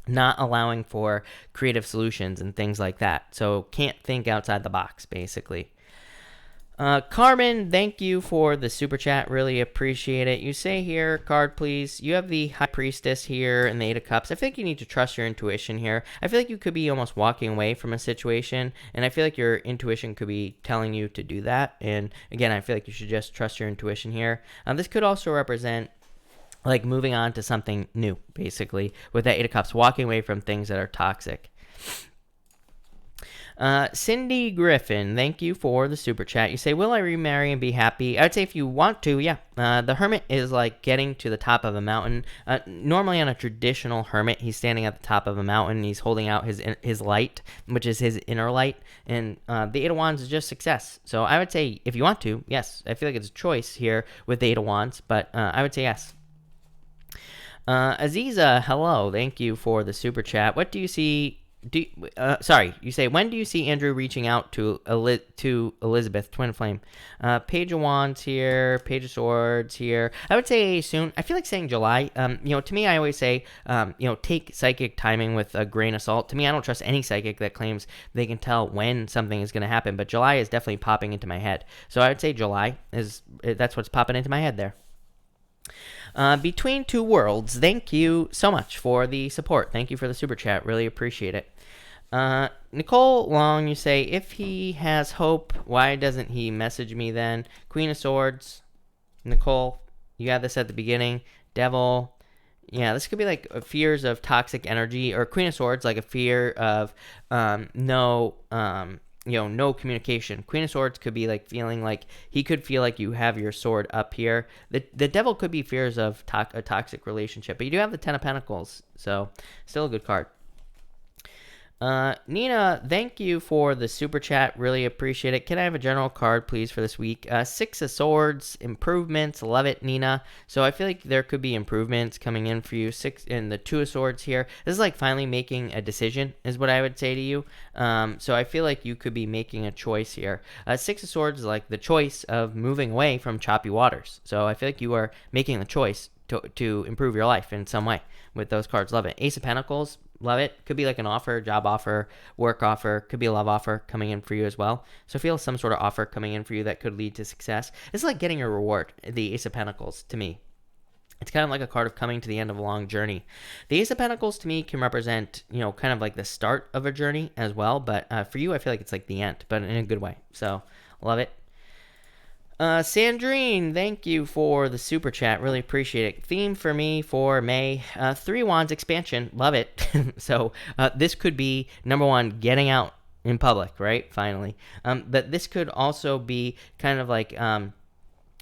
not allowing for creative solutions and things like that. So can't think outside the box, basically. Carmen, thank you for the super chat. Really appreciate it. You say here, card please. You have the High Priestess here and the Eight of Cups. I feel like you need to trust your intuition here. I feel like you could be almost walking away from a situation, and I feel like your intuition could be telling you to do that. And again, I feel like you should just trust your intuition here. This could also represent like moving on to something new, basically, with that Eight of Cups, walking away from things that are toxic. Cindy Griffin, thank you for the super chat. You say, will I remarry and be happy? I would say if you want to, yeah. The hermit is like getting to the top of a mountain. Normally on a traditional hermit, he's standing at the top of a mountain. He's holding out his light, which is his inner light. And the Eight of Wands is just success. So I would say if you want to, yes. I feel like it's a choice here with the Eight of Wands, but I would say yes. Aziza, hello. Thank you for the super chat. What do you see? You say, when do you see Andrew reaching out to Elizabeth, Twin Flame? Page of Wands here, Page of Swords here. I would say soon. I feel like saying July. To me, I always say, take psychic timing with a grain of salt. To me, I don't trust any psychic that claims they can tell when something is going to happen, but July is definitely popping into my head. So I would say July that's what's popping into my head there. Between Two Worlds, thank you so much for the support. Thank you for the super chat. Really appreciate it. Nicole Long, you say, if he has hope, why doesn't he message me then? Queen of Swords, Nicole, you had this at the beginning. Devil, yeah, this could be like fears of toxic energy, or Queen of Swords, like a fear of no communication. Queen of Swords could be like feeling like he could feel like you have your sword up here. The Devil could be fears of a toxic relationship, but you do have the Ten of Pentacles, so still a good card. Nina, thank you for the super chat. Really appreciate it. Can I have a general card, please, for this week? Six of Swords, improvements. Love it, Nina. So I feel like there could be improvements coming in for you. Six in the Two of Swords here. This is like finally making a decision, is what I would say to you. So I feel like you could be making a choice here. Six of Swords is like the choice of moving away from choppy waters. So I feel like you are making the choice to improve your life in some way with those cards. Love it. Ace of Pentacles. Love it. Could be like an offer, job offer, work offer. Could be a love offer coming in for you as well. So feel some sort of offer coming in for you that could lead to success. It's like getting a reward, the Ace of Pentacles, to me. It's kind of like a card of coming to the end of a long journey. The Ace of Pentacles, to me, can represent, kind of like the start of a journey as well. But for you, I feel like it's like the end, but in a good way. So love it. Sandrine, thank you for the super chat. Really appreciate it. Theme for me for May, Three Wands expansion. Love it. So this could be, number one, getting out in public, right? Finally. But this could also be kind of like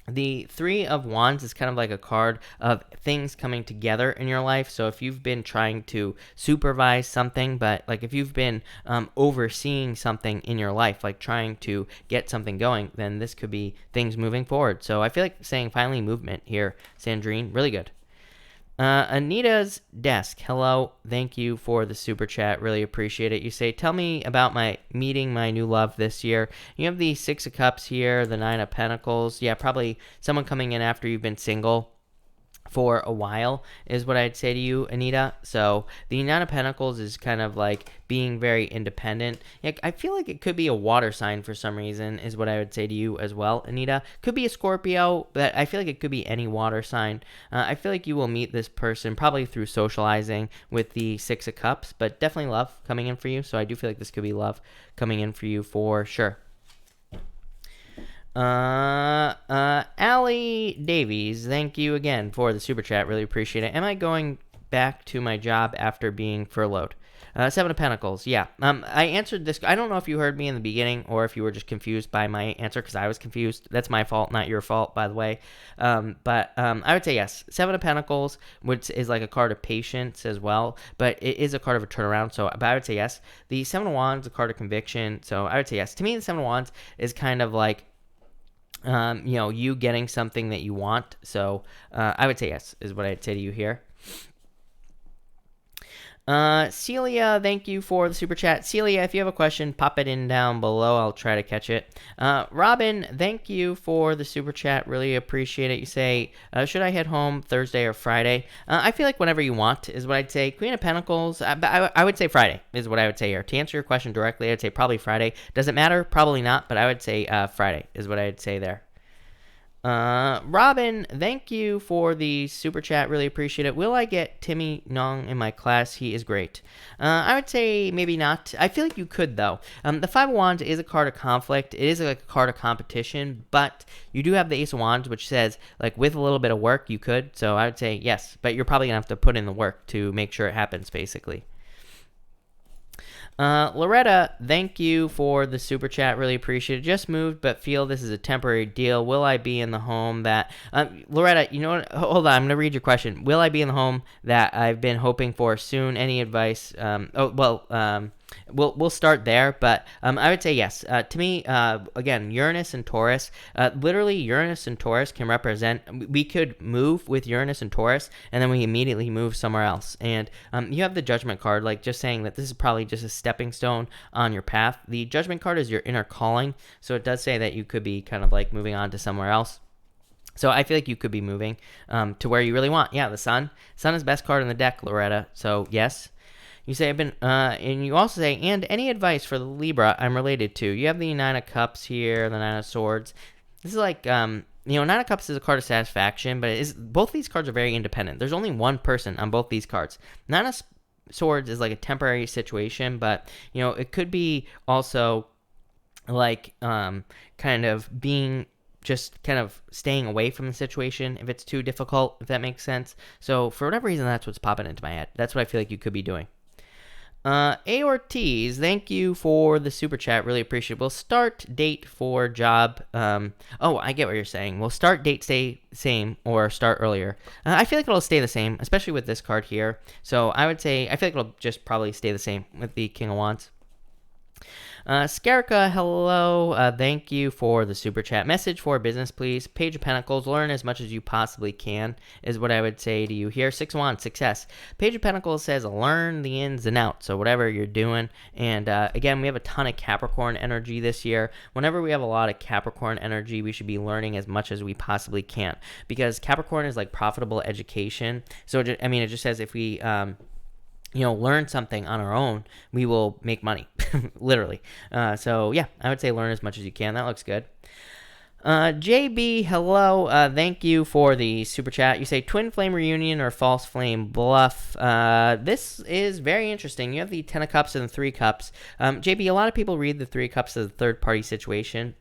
the Three of Wands is kind of like a card of things coming together in your life. So if you've been trying to supervise something, but like if you've been overseeing something in your life, like trying to get something going, then this could be things moving forward. So I feel like saying finally movement here, Sandrine, really good. Anita's Desk, hello, thank you for the super chat, really appreciate it. You say, tell me about meeting my new love this year. You have the Six of Cups here, the Nine of Pentacles. Yeah, probably someone coming in after you've been single for a while is what I'd say to you, Anita. So the Nine of Pentacles is kind of like being very independent. I feel like it could be a water sign for some reason is what I would say to you as well, Anita. Could be a Scorpio, but I feel like it could be any water sign. I feel like you will meet this person probably through socializing with the Six of Cups, but definitely love coming in for you. So I do feel like this could be love coming in for you for sure. Allie Davies, thank you again for the super chat. Really appreciate it. Am I going back to my job after being furloughed? Seven of Pentacles, yeah. I answered this. I don't know if you heard me in the beginning or if you were just confused by my answer because I was confused. That's my fault, not your fault, by the way. But I would say yes. Seven of Pentacles, which is like a card of patience as well, but it is a card of a turnaround. But I would say yes. The Seven of Wands, a card of conviction. So I would say yes. To me, the Seven of Wands is kind of like you getting something that you want. So I would say yes, is what I'd say to you here. Celia, thank you for the super chat. Celia, if you have a question, pop it in down below. I'll try to catch it. Robin, thank you for the super chat. Really appreciate it. You say, should I head home Thursday or Friday? I feel like whenever you want is what I'd say. Queen of Pentacles, but I would say Friday is what I would say here. To answer your question directly, I'd say probably Friday. Does it matter? Probably not, but I would say Friday is what I'd say there. Robin, thank you for the super chat. Really appreciate it. Will I get Timmy Nong in my class? He is great. I would say maybe not. I feel like you could, though. The Five of Wands is a card of conflict. It is like a card of competition, but you do have the Ace of Wands, which says, like, with a little bit of work, you could. So I would say yes, but you're probably going to have to put in the work to make sure it happens, basically. Loretta, thank you for the super chat. Really appreciate it. Just moved, but feel this is a temporary deal. Will I be in the home that... Loretta, you know what? Hold on. I'm going to read your question. Will I be in the home that I've been hoping for soon? Any advice? We'll start there, but I would say yes. To me, again, Uranus and Taurus, literally Uranus and Taurus can represent, we could move with Uranus and Taurus, and then we immediately move somewhere else. And you have the Judgment card, like just saying that this is probably just a stepping stone on your path. The Judgment card is your inner calling, so it does say that you could be kind of like moving on to somewhere else. So I feel like you could be moving to where you really want. Yeah, the Sun. Sun is best card in the deck, Loretta. So yes. You say I've been, and you also say, and any advice for the Libra I'm related to? You have the Nine of Cups here, the Nine of Swords. This is like, Nine of Cups is a card of satisfaction, but both of these cards are very independent. There's only one person on both these cards. Nine of Swords is like a temporary situation, but, it could be also like, kind of being just kind of staying away from the situation if it's too difficult, if that makes sense. So for whatever reason, that's what's popping into my head. That's what I feel like you could be doing. A Ortiz, thank you for the super chat. Really appreciate it. We'll start date for job. I get what you're saying. We'll start date stay same or start earlier. I feel like it'll stay the same, especially with this card here. So I would say, I feel like it'll just probably stay the same with the King of Wands. Skarka, hello. Thank you for the super chat. Message for business, please. Page of Pentacles, learn as much as you possibly can is what I would say to you here. Six of Wands, success. Page of Pentacles says learn the ins and outs, so whatever you're doing. And again, we have a ton of Capricorn energy this year. Whenever we have a lot of Capricorn energy, we should be learning as much as we possibly can, because Capricorn is like profitable education. So, it just says if we... learn something on our own, we will make money, literally. So yeah, I would say learn as much as you can. That looks good. JB, hello. Thank you for the super chat. You say twin flame reunion or false flame bluff. This is very interesting. You have the 10 of cups and the 3 cups. JB, a lot of people read the 3 cups as a third party situation.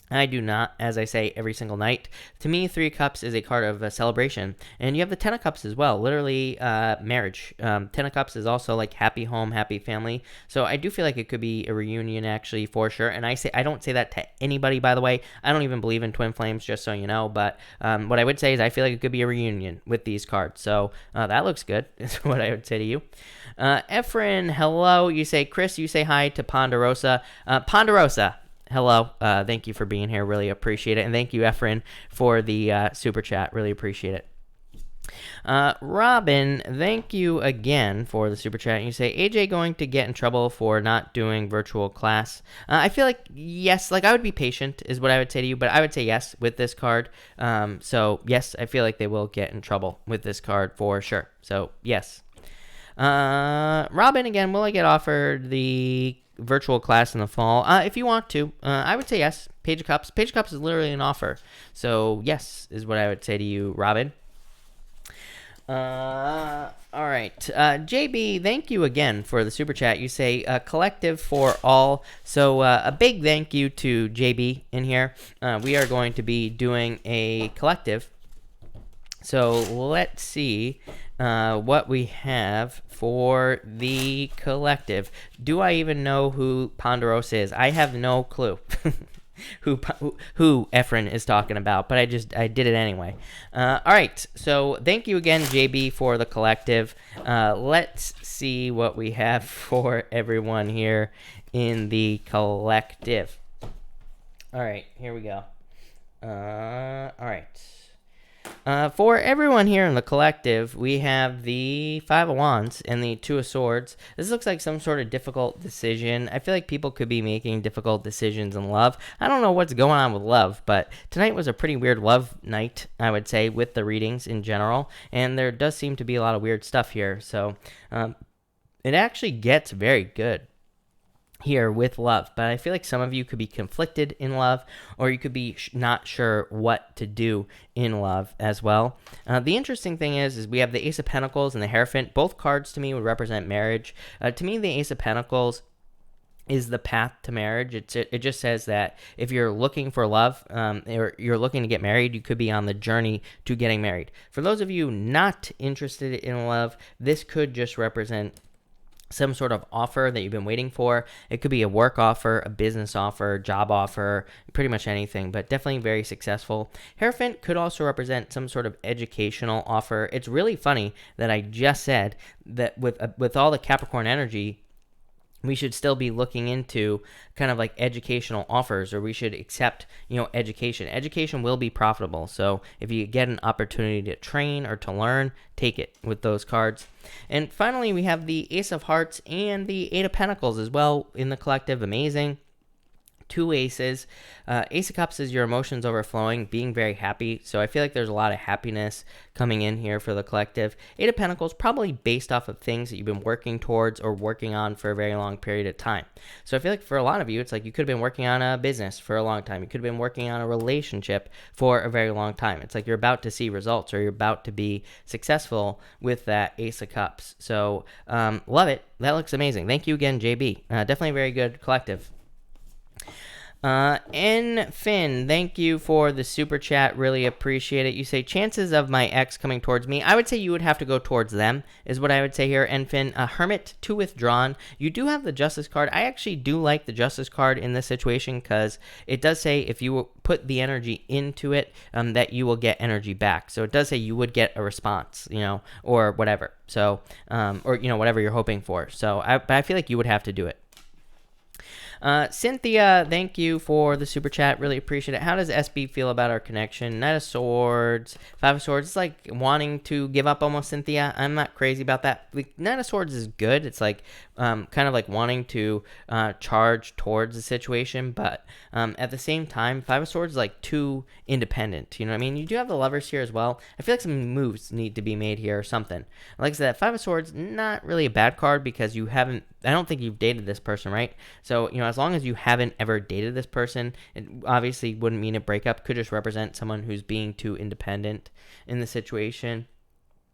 I do not, as I say every single night. To me, 3 cups is a card of a celebration. And you have the 10 of cups as well, literally marriage. 10 of cups is also like happy home, happy family. So I do feel like it could be a reunion actually for sure. And I don't say that to anybody, by the way. I don't even believe in twin flames, just so you know. But what I would say is I feel like it could be a reunion with these cards. So that looks good, is what I would say to you. Efren, hello. You say, Chris, you say hi to Ponderosa. Ponderosa. Hello. Thank you for being here. Really appreciate it. And thank you, Efren, for the super chat. Really appreciate it. Robin, thank you again for the super chat. You say, AJ going to get in trouble for not doing virtual class? I feel like, yes, like I would be patient is what I would say to you, but I would say yes with this card. So, yes, I feel like they will get in trouble with this card for sure. So, yes. Robin, again, will I get offered the virtual class in the fall? If you want to, I would say yes. Page of Cups. Page of Cups is literally an offer. So, yes, is what I would say to you, Robin. All right. JB, thank you again for the super chat. You say collective for all. So a big thank you to JB in here. We are going to be doing a collective. So let's see what we have for the collective. Do I even know who Ponderosa is? I have no clue. who Efren is talking about, but I did it anyway. All right, so thank you again, JB, for the collective. Let's see what we have for everyone here in the collective. All right, here we go. All right. For everyone here in the collective, we have the Five of Wands and the Two of Swords. This looks like some sort of difficult decision. I feel like people could be making difficult decisions in love. I don't know what's going on with love, but tonight was a pretty weird love night, I would say, with the readings in general. And there does seem to be a lot of weird stuff here. So it actually gets very good here with love, but I feel like some of you could be conflicted in love, or you could be not sure what to do in love as well. The interesting thing is we have the Ace of Pentacles and the Hierophant. Both cards to me would represent marriage. To me, the Ace of Pentacles is the path to marriage. It just says that if you're looking for love, or you're looking to get married, you could be on the journey to getting married. For those of you not interested in love, this could just represent some sort of offer that you've been waiting for. It could be a work offer, a business offer, job offer, pretty much anything, but definitely very successful. Hierophant could also represent some sort of educational offer. It's really funny that I just said that with all the Capricorn energy, we should still be looking into kind of like educational offers, or we should accept, education. Education will be profitable. So if you get an opportunity to train or to learn, take it with those cards. And finally, we have the Ace of Hearts and the Eight of Pentacles as well in the collective. Amazing. Two aces. Ace of Cups is your emotions overflowing, being very happy. So I feel like there's a lot of happiness coming in here for the collective. Eight of Pentacles, probably based off of things that you've been working towards or working on for a very long period of time. So I feel like for a lot of you, it's like you could have been working on a business for a long time. You could have been working on a relationship for a very long time. It's like you're about to see results, or you're about to be successful with that Ace of Cups. So love it. That looks amazing. Thank you again, JB. Definitely a very good collective. N Finn, thank you for the super chat. Really appreciate it. You say chances of my ex coming towards me. I would say you would have to go towards them, is what I would say here. N Finn, Hermit, 2 withdrawn. You do have the Justice card. I actually do like the Justice card in this situation, because it does say if you put the energy into it, that you will get energy back. So it does say you would get a response, or whatever. So, or whatever you're hoping for. So, but I feel like you would have to do it. Cynthia, thank you for the super chat. Really appreciate it. How does SB feel about our connection? Knight of Swords, Five of Swords. It's like wanting to give up almost, Cynthia. I'm not crazy about that. Like, Knight of Swords is good. It's like kind of like wanting to charge towards the situation, but at the same time, Five of Swords is like too independent. You know what I mean? You do have the Lovers here as well. I feel like some moves need to be made here or something. Like I said, Five of Swords, not really a bad card, because you haven't, I don't think you've dated this person, right? So, as long as you haven't ever dated this person, it obviously wouldn't mean a breakup. Could just represent someone who's being too independent in the situation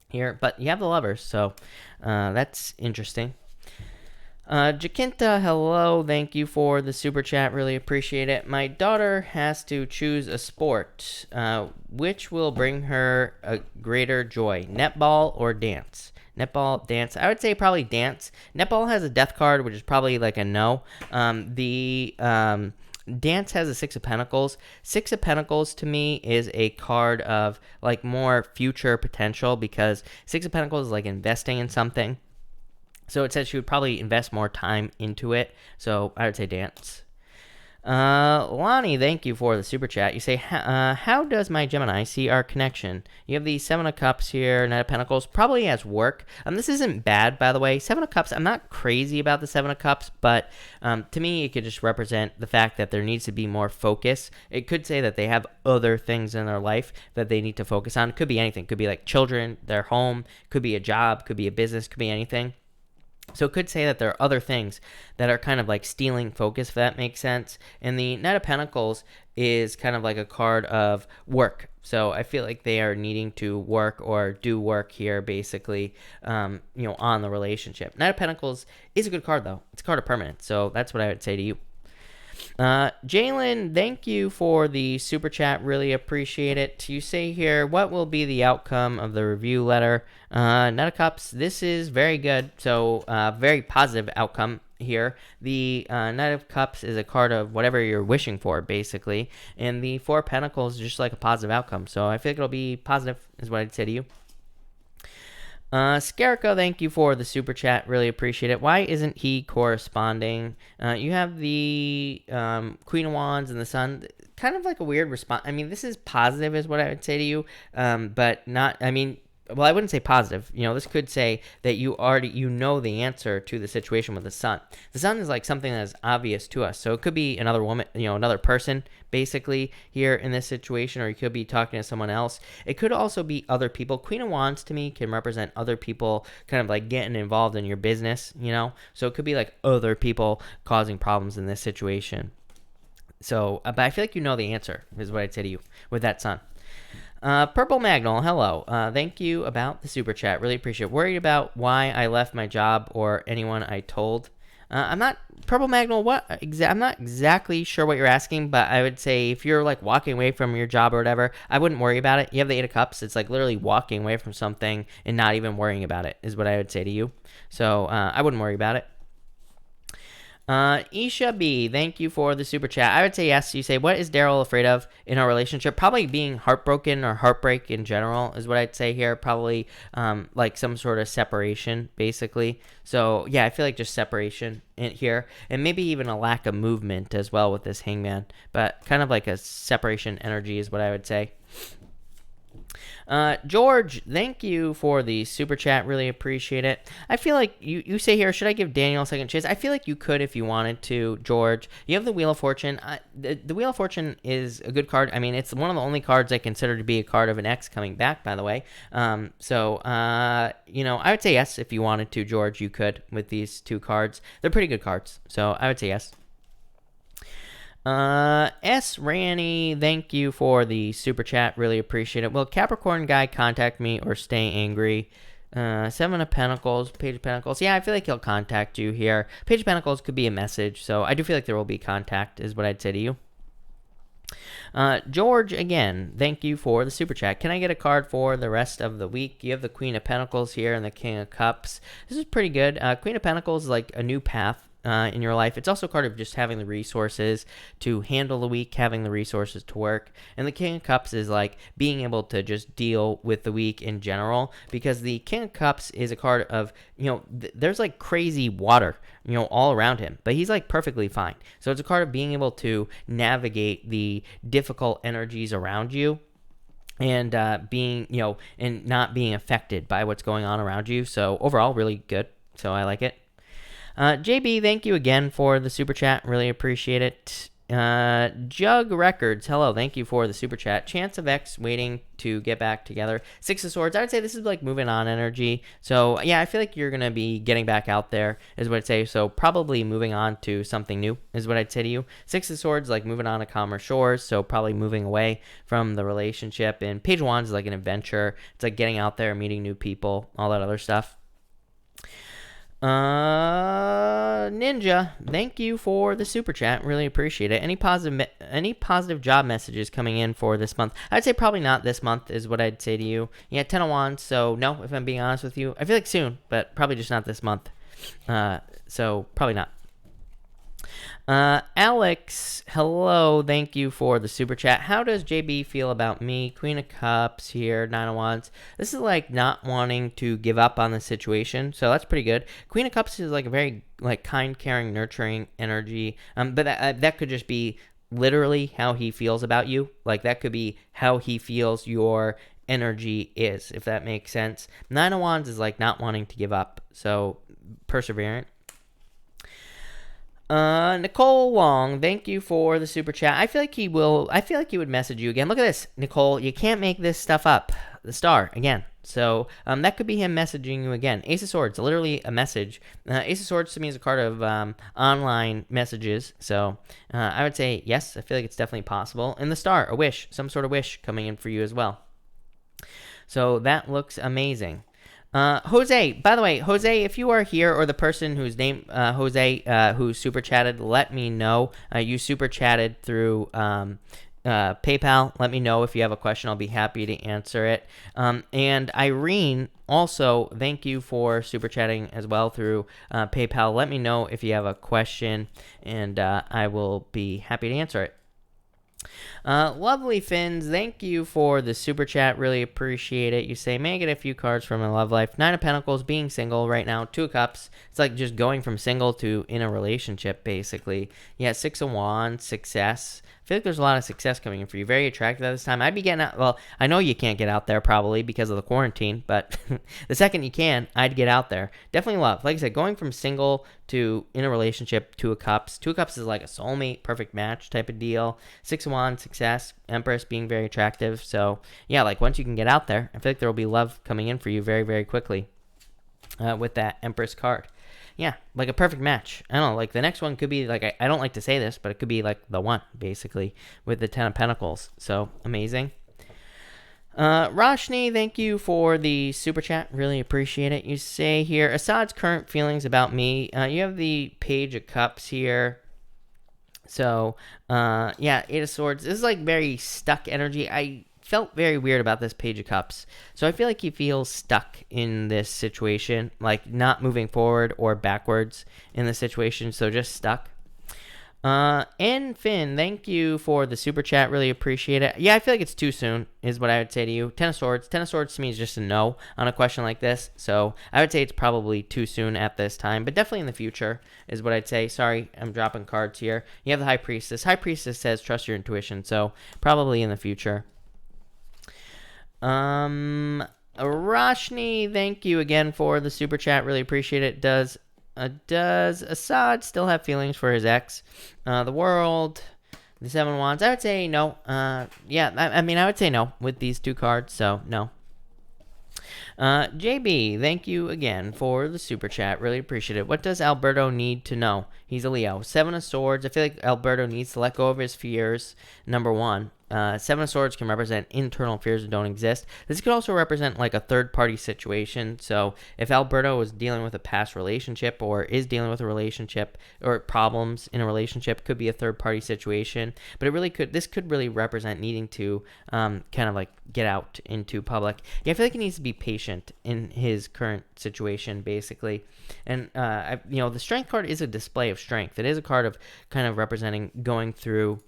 here. But you have the Lovers, so that's interesting. Jacinta, hello. Thank you for the super chat. Really appreciate it. My daughter has to choose a sport. Which will bring her a greater joy, netball or dance? Netball, dance. I would say probably dance. Netball has a death card, which is probably like a no. The dance has a Six of Pentacles. Six of Pentacles to me is a card of like more future potential, because Six of Pentacles is like investing in something. So it says she would probably invest more time into it. So I would say dance. Lonnie, thank you for the super chat. You say, how does my Gemini see our connection? You have the Seven of Cups here, Knight of Pentacles, probably as work. This isn't bad, by the way. Seven of Cups, I'm not crazy about the Seven of Cups, but to me, it could just represent the fact that there needs to be more focus. It could say that they have other things in their life that they need to focus on. It could be anything. It could be like children, their home, could be a job, could be a business, could be anything. So it could say that there are other things that are kind of like stealing focus, if that makes sense. And the Knight of Pentacles is kind of like a card of work. So I feel like they are needing to work or do work here, basically, on the relationship. Knight of Pentacles is a good card, though. It's a card of permanence. So that's what I would say to you. Jalen, thank you for the super chat. Really appreciate it. You say here, what will be the outcome of the review letter? Knight of Cups, this is very good. So very positive outcome here. The Knight of Cups is a card of whatever you're wishing for, basically. And the Four of Pentacles is just like a positive outcome. So I feel like it'll be positive, is what I'd say to you. Scarco, thank you for the super chat. Really appreciate it. Why isn't he corresponding? You have the Queen of Wands and the Sun. kind of like a weird response. I mean, this is positive is what I would say to you, but not, I mean, well, I wouldn't say positive. This could say that you know the answer to the situation with the sun. The sun is like something that is obvious to us. So it could be another woman, another person basically here in this situation, or you could be talking to someone else. It could also be other people. Queen of Wands to me can represent other people kind of like getting involved in your business, So it could be like other people causing problems in this situation. So, but I feel like you know the answer is what I'd say to you with that sun. Purple Magnol, hello. Thank you about the super chat. Really appreciate it. Worried about why I left my job or anyone I told. I'm not, Purple Magnol, I'm not exactly sure what you're asking, but I would say if you're like walking away from your job or whatever, I wouldn't worry about it. You have the Eight of Cups. It's like literally walking away from something and not even worrying about it is what I would say to you. So I wouldn't worry about it. Isha B, thank you for the super chat. I would say yes. You say, what is Daryl afraid of in our relationship? Probably being heartbroken or heartbreak in general is what I'd say here. Probably like some sort of separation, basically. So yeah, I feel like just separation in here, and maybe even a lack of movement as well with this Hangman. But kind of like a separation energy is what I would say. George, thank you for the super chat. Really appreciate it. I feel like you say here, should I give Daniel a second chance? I feel like you could if you wanted to, George. You have the Wheel of Fortune. The Wheel of Fortune is a good card. I mean, it's one of the only cards I consider to be a card of an ex coming back, by the way. I would say yes if you wanted to, George. You could with these two cards. They're pretty good cards. So I would say yes. S. Ranny, thank you for the super chat. Really appreciate it. Will Capricorn guy contact me or stay angry? Seven of Pentacles, Page of Pentacles. Yeah, I feel like he'll contact you here. Page of Pentacles could be a message, so I do feel like there will be contact, is what I'd say to you. George, again, thank you for the super chat. Can I get a card for the rest of the week? You have the Queen of Pentacles here and the King of Cups. This is pretty good. Queen of Pentacles is like a new path in your life. It's also a card of just having the resources to handle the week, having the resources to work. And the King of Cups is like being able to just deal with the week in general, because the King of Cups is a card of, there's like crazy water, all around him, but he's like perfectly fine. So it's a card of being able to navigate the difficult energies around you and being, and not being affected by what's going on around you. So overall, really good. So I like it. JB, thank you again for the super chat. Really appreciate it. Jug Records, hello. Thank you for the super chat. Chance of X waiting to get back together. Six of Swords. I would say this is like moving on energy. So yeah, I feel like you're going to be getting back out there is what I'd say. So probably moving on to something new is what I'd say to you. Six of Swords, like moving on to calmer shores. So probably moving away from the relationship. And Page of Wands is like an adventure. It's like getting out there, meeting new people, all that other stuff. Ninja, thank you for the super chat. Really appreciate it. Any positive job messages coming in for this month? I'd say probably not this month is what I'd say to you. Yeah, 10 of Wands. So no, if I'm being honest with you, I feel like soon, but probably just not this month. So probably not. Alex, hello. Thank you for the super chat. How does JB feel about me? Queen of Cups here, Nine of Wands. This is like not wanting to give up on the situation, so that's pretty good. Queen of Cups is like a very like kind, caring, nurturing energy. But that could just be literally how he feels about you. Like that could be how he feels your energy is, if that makes sense. Nine of Wands is like not wanting to give up, so perseverant. Nicole Wong, thank you for the super chat. I feel like he would message you again. Look at this, Nicole. You can't make this stuff up. The star again. So that could be him messaging you again. Ace of Swords, literally a message. Ace of Swords to me is a card of online messages. So I would say yes. I feel like it's definitely possible. And the star, a wish, some sort of wish coming in for you as well. So that looks amazing. Jose, by the way, Jose, if you are here, or the person whose name, Jose, who super chatted, let me know. You super chatted through PayPal. Let me know if you have a question. I'll be happy to answer it. And Irene, also, thank you for super chatting as well through PayPal. Let me know if you have a question, and I will be happy to answer it. Lovely Fins, thank you for the super chat. Really appreciate it. You say, may I get a few cards from my love life? Nine of Pentacles, being single right now. Two of Cups, it's like just going from single to in a relationship, basically. Yeah, Six of Wands, success. I feel like there's a lot of success coming in for you. Very attractive at this time. I'd be getting out. Well, I know you can't get out there probably because of the quarantine, but the second you can, I'd get out there. Definitely love. Like I said, going from single to in a relationship, Two of Cups. Two of Cups is like a soulmate, perfect match type of deal. Six of Wands, success. Empress being very attractive. So yeah, like once you can get out there, I feel like there will be love coming in for you very, very quickly with that Empress card. Yeah, like a perfect match. I don't know, like the next one could be like, I don't like to say this, but it could be like the one, basically, with the Ten of Pentacles. So, amazing. Roshni, thank you for the super chat. Really appreciate it. You say here, Assad's current feelings about me. You have the Page of Cups here. So, yeah, Eight of Swords. This is like very stuck energy. I felt very weird about this Page of Cups. So I feel like he feels stuck in this situation, like not moving forward or backwards in the situation, so just stuck. And Finn, thank you for the super chat. Really appreciate it. Yeah, I feel like it's too soon, is what I would say to you. Ten of Swords. Ten of Swords to me is just a no on a question like this. So I would say it's probably too soon at this time, but definitely in the future is what I'd say. Sorry, I'm dropping cards here. You have the High Priestess. High Priestess says trust your intuition, so probably in the future. Roshni, thank you again for the super chat. Really appreciate it. Does Assad still have feelings for his ex? The World, the Seven of Wands. I would say no. Yeah, I mean, I would say no with these two cards, so no. JB, thank you again for the super chat. Really appreciate it. What does Alberto need to know? He's a Leo. Seven of Swords. I feel like Alberto needs to let go of his fears, number one. Seven of Swords can represent internal fears that don't exist. This could also represent like a third-party situation. So if Alberto is dealing with a past relationship or is dealing with a relationship or problems in a relationship, could be a third-party situation. But this could really represent needing to kind of like get out into public. Yeah, I feel like he needs to be patient in his current situation, basically. And the Strength card is a display of strength. It is a card of kind of representing going through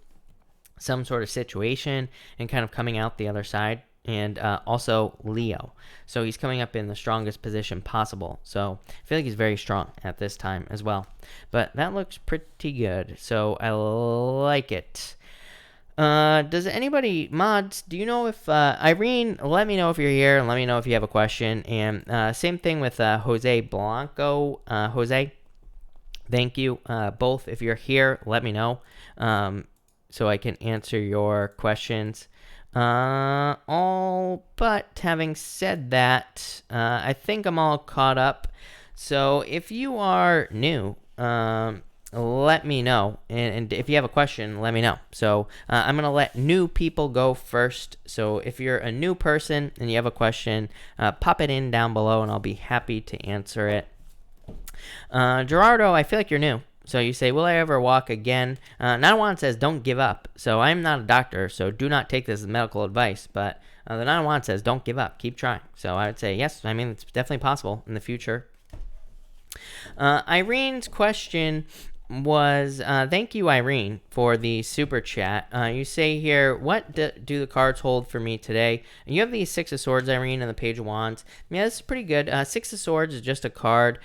some sort of situation and kind of coming out the other side, and also Leo. So he's coming up in the strongest position possible. So I feel like he's very strong at this time as well. But that looks pretty good. So I like it. Does anybody, mods, do you know if, Irene, let me know if you're here and let me know if you have a question. And same thing with Jose Blanco. Jose, thank you. Both, if you're here, let me know. So I can answer your questions. All but having said that, I think I'm all caught up. So if you are new, let me know. And if you have a question, let me know. So I'm going to let new people go first. So if you're a new person and you have a question, pop it in down below and I'll be happy to answer it. Gerardo, I feel like you're new. So you say, will I ever walk again? Nanawan says, don't give up. So I'm not a doctor, so do not take this as medical advice. But the Nanawan says, don't give up. Keep trying. So I would say, yes, I mean, it's definitely possible in the future. Irene's question was, thank you, Irene, for the super chat. You say here, what do the cards hold for me today? And you have the Six of Swords, Irene, and the Page of Wands. Yeah, this is pretty good. Six of Swords is just a card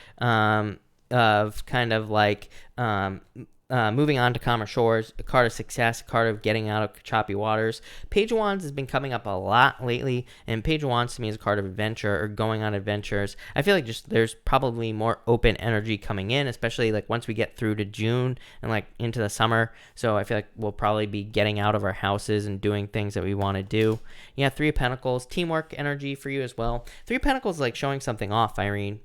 of kind of like moving on to calmer shores, a card of success, a card of getting out of choppy waters. Page of Wands has been coming up a lot lately, and Page of Wands to me is a card of adventure or going on adventures. I feel like just there's probably more open energy coming in, especially like once we get through to June and like into the summer. So I feel like we'll probably be getting out of our houses and doing things that we want to do. Yeah, Three of Pentacles, teamwork energy for you as well. Three of Pentacles is like showing something off, Irene,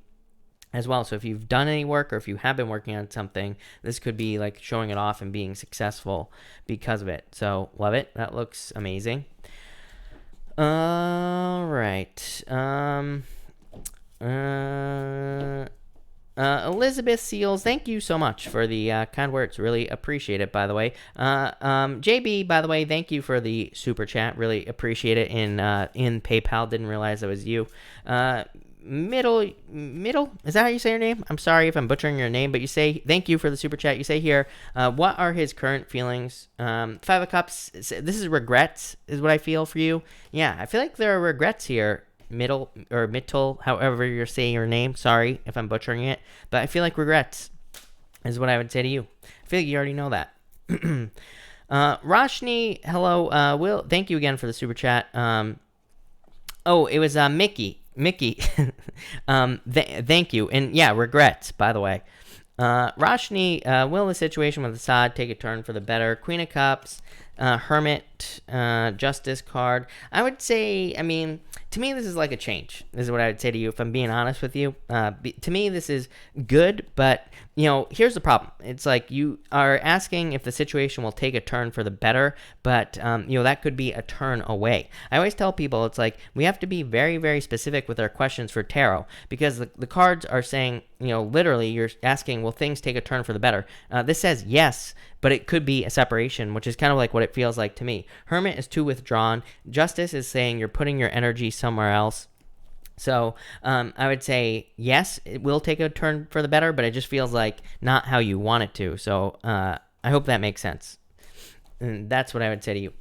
as well. So if you've done any work or if you have been working on something, this could be like showing it off and being successful because of it. So love it. That looks amazing. All right. Elizabeth Seals, thank you so much for the kind words. Really appreciate it, by the way. JB, by the way, thank you for the super chat. Really appreciate it in PayPal. Didn't realize that was you. Middle, is that how you say your name? I'm sorry if I'm butchering your name, but you say, thank you for the super chat. You say here, what are his current feelings? Five of Cups, this is regrets, is what I feel for you. Yeah, I feel like there are regrets here. Middle, or Mittel, however you're saying your name. Sorry if I'm butchering it, but I feel like regrets is what I would say to you. I feel like you already know that. Roshni, hello. Will, thank you again for the super chat. Oh, it was Mickey. Mickey, thank you. And yeah, regrets, by the way. Roshni, will the situation with Assad take a turn for the better? Queen of Cups, Hermit, Justice card. I would say, I mean, to me, this is like a change. This is what I would say to you, if I'm being honest with you. To me, this is good, but, you know, here's the problem. It's like you are asking if the situation will take a turn for the better, but, you know, that could be a turn away. I always tell people, it's like we have to be very, very specific with our questions for tarot, because the cards are saying, you know, literally you're asking, will things take a turn for the better? This says yes, but it could be a separation, which is kind of like what it feels like to me. Hermit is too withdrawn. Justice is saying you're putting your energy somewhere else. So I would say yes, it will take a turn for the better, but it just feels like not how you want it to. So I hope that makes sense. And that's what I would say to you.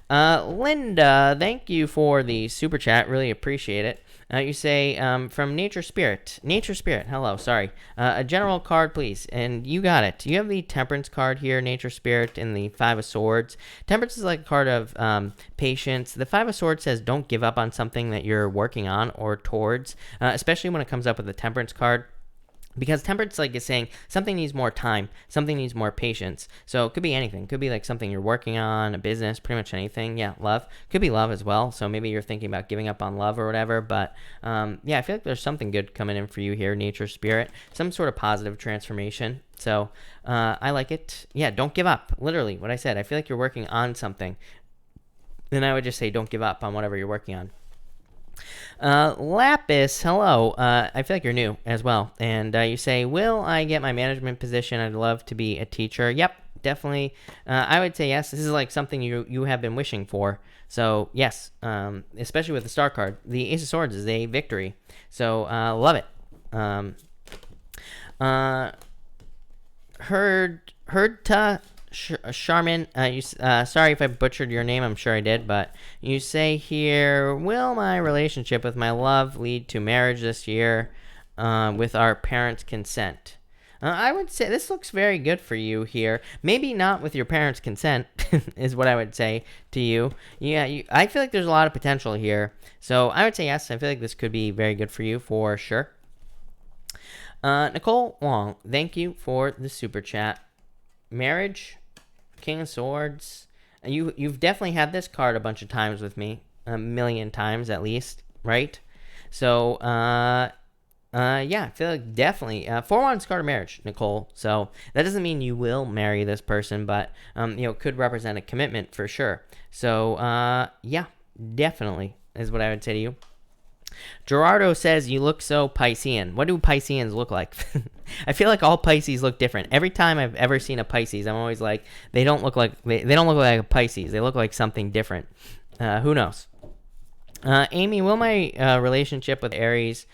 Linda, thank you for the super chat. Really appreciate it. You say, from Nature Spirit. Nature Spirit, hello, sorry. A general card, please. And you got it. You have the Temperance card here, Nature Spirit, and the Five of Swords. Temperance is like a card of patience. The Five of Swords says don't give up on something that you're working on or towards, especially when it comes up with the Temperance card. Because temperance like is saying something needs more time, something needs more patience. So it could be anything. It could be like something you're working on, a business, pretty much anything. Yeah, love. Could be love as well. So maybe you're thinking about giving up on love or whatever. But yeah, I feel like there's something good coming in for you here, Nature Spirit. Some sort of positive transformation. So I like it. Yeah, don't give up. Literally what I said. I feel like you're working on something. Then I would just say don't give up on whatever you're working on. Lapis, hello. I feel like you're new as well. And you say, will I get my management position? I'd love to be a teacher. Yep, definitely. I would say yes. This is like something you have been wishing for. So yes, especially with the star card. The Ace of Swords is a victory. So love it. Herdta Charmin, sorry if I butchered your name, I'm sure I did, but you say here, will my relationship with my love lead to marriage this year with our parents' consent? I would say this looks very good for you here. Maybe not with your parents' consent is what I would say to you. Yeah, I feel like there's a lot of potential here. So I would say yes, I feel like this could be very good for you for sure. Nicole Wong, thank you for the super chat. Marriage, King of Swords. You've definitely had this card a bunch of times with me, a million times at least, right? So yeah, I feel like definitely 4-1's card of marriage, Nicole. So that doesn't mean you will marry this person, but you know, could represent a commitment for sure. So yeah, definitely is what I would say to you. Gerardo says you look so Piscean. What do Pisceans look like? I feel like all Pisces look different. Every time I've ever seen a Pisces, I'm always like, they don't look like a Pisces. They look like something different. Who knows? Amy, will my relationship with Aries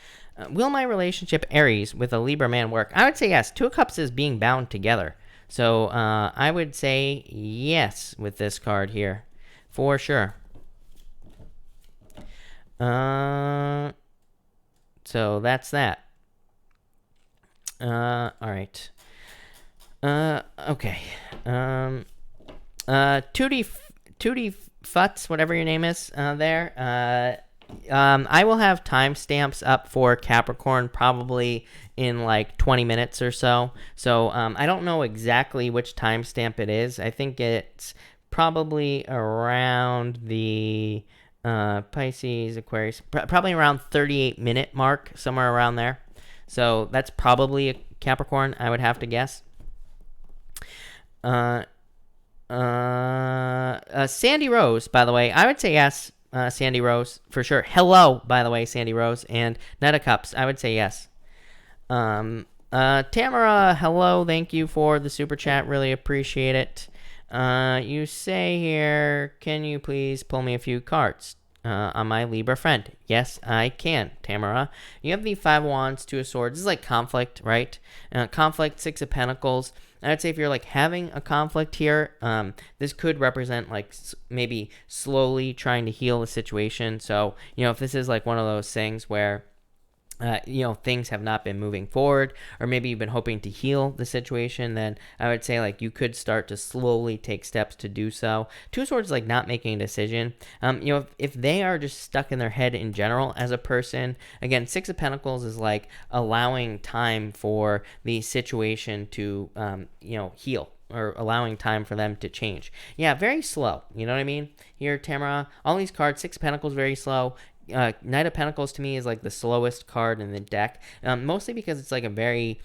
with a Libra man work? I would say yes. Two of Cups is being bound together. So I would say yes with this card here, for sure. So that's that. All right. Okay. Tootie Futz, whatever your name is, there. I will have timestamps up for Capricorn probably in like 20 minutes or so. So I don't know exactly which timestamp it is. I think it's probably around the Pisces, Aquarius, probably around 38-minute mark, somewhere around there. So that's probably a Capricorn, I would have to guess. Sandy Rose, by the way, I would say yes. Sandy Rose, for sure. Hello, by the way, Sandy Rose. And Knight of Cups, I would say yes. Tamara, hello. Thank you for the super chat. Really appreciate it. You say here, can you please pull me a few cards on my Libra friend? Yes, I can, Tamara. You have the Five of Wands, Two of Swords. This is like conflict, right? Conflict, Six of Pentacles. I'd say if you're like having a conflict here, this could represent like maybe slowly trying to heal the situation. So, you know, if this is like one of those things where things have not been moving forward, or maybe you've been hoping to heal the situation, then I would say like you could start to slowly take steps to do so. Two of Swords is like not making a decision. If they are just stuck in their head in general as a person, again, Six of Pentacles is like allowing time for the situation to, heal, or allowing time for them to change. Yeah, very slow. You know what I mean? Here, Tamara, all these cards, Six of Pentacles, very slow. Knight of Pentacles to me is like the slowest card in the deck, mostly because it's like a very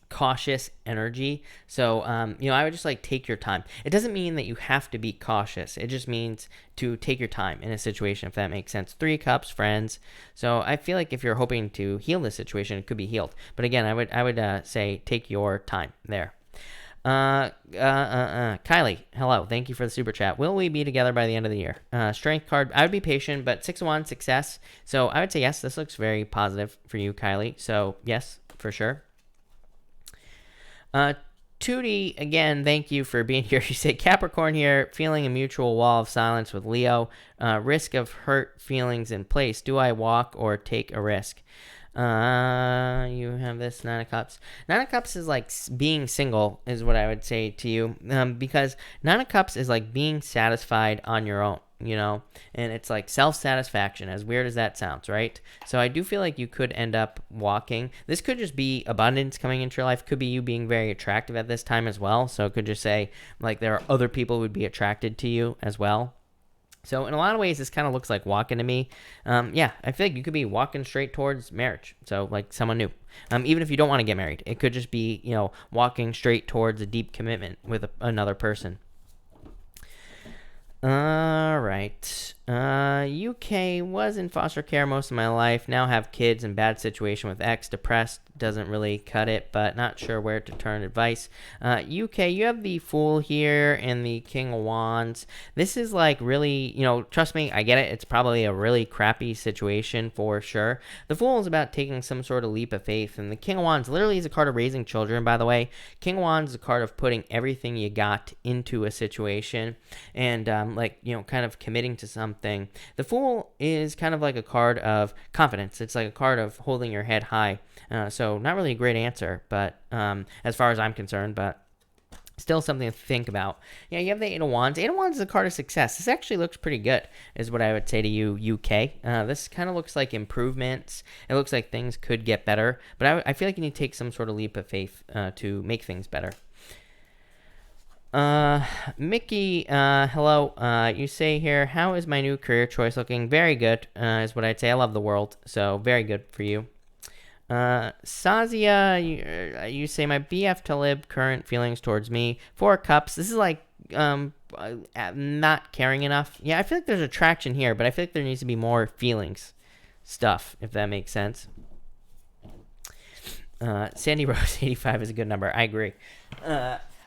cautious energy. So, I would just like take your time. It doesn't mean that you have to be cautious. It just means to take your time in a situation, if that makes sense. Three Cups, Friends. So I feel like if you're hoping to heal this situation, it could be healed. But again, I would say take your time there. Kylie, hello. Thank you for the super chat. Will we be together by the end of the year? Strength card. I would be patient, but 6 of Wands, success. So I would say yes. This looks very positive for you, Kylie. So yes, for sure. Tootie, again, thank you for being here. You say Capricorn here, feeling a mutual wall of silence with Leo. Risk of hurt feelings in place. Do I walk or take a risk? You have this Nine of Cups. Nine of Cups is like being single, is what I would say to you, because Nine of Cups is like being satisfied on your own, and it's like self-satisfaction, as weird as that sounds, right? So I do feel like you could end up walking. This could just be abundance coming into your life. Could be you being very attractive at this time as well. So it could just say like there are other people who would be attracted to you as well. So in a lot of ways, this kind of looks like walking to me. I feel like you could be walking straight towards marriage. So like someone new. Even if you don't want to get married, it could just be, walking straight towards a deep commitment with another person. All right. UK was in foster care most of my life. Now have kids in bad situation with ex. Depressed. Doesn't really cut it, but not sure where to turn. Advice. UK, you have the Fool here and the King of Wands. This is like really, trust me, I get it. It's probably a really crappy situation for sure. The Fool is about taking some sort of leap of faith, and the King of Wands literally is a card of raising children, by the way. King of Wands is a card of putting everything you got into a situation and, kind of committing to something. The Fool is kind of like a card of confidence. It's like a card of holding your head high. So not really a great answer, but as far as I'm concerned, but still something to think about. Yeah, you have the Eight of Wands. Eight of Wands is a card of success. This actually looks pretty good, is what I would say to you, UK. This kind of looks like improvements. It looks like things could get better, but I feel like you need to take some sort of leap of faith to make things better. Mickey, hello. You say here, how is my new career choice looking? Very good, is what I'd say. I love the world, so very good for you. Sazia, you say my BF Talib current feelings towards me. 4 Cups. This is like not caring enough. Yeah, I feel like there's attraction here, but I feel like there needs to be more feelings stuff, if that makes sense. Sandy Rose 85 is a good number. I agree.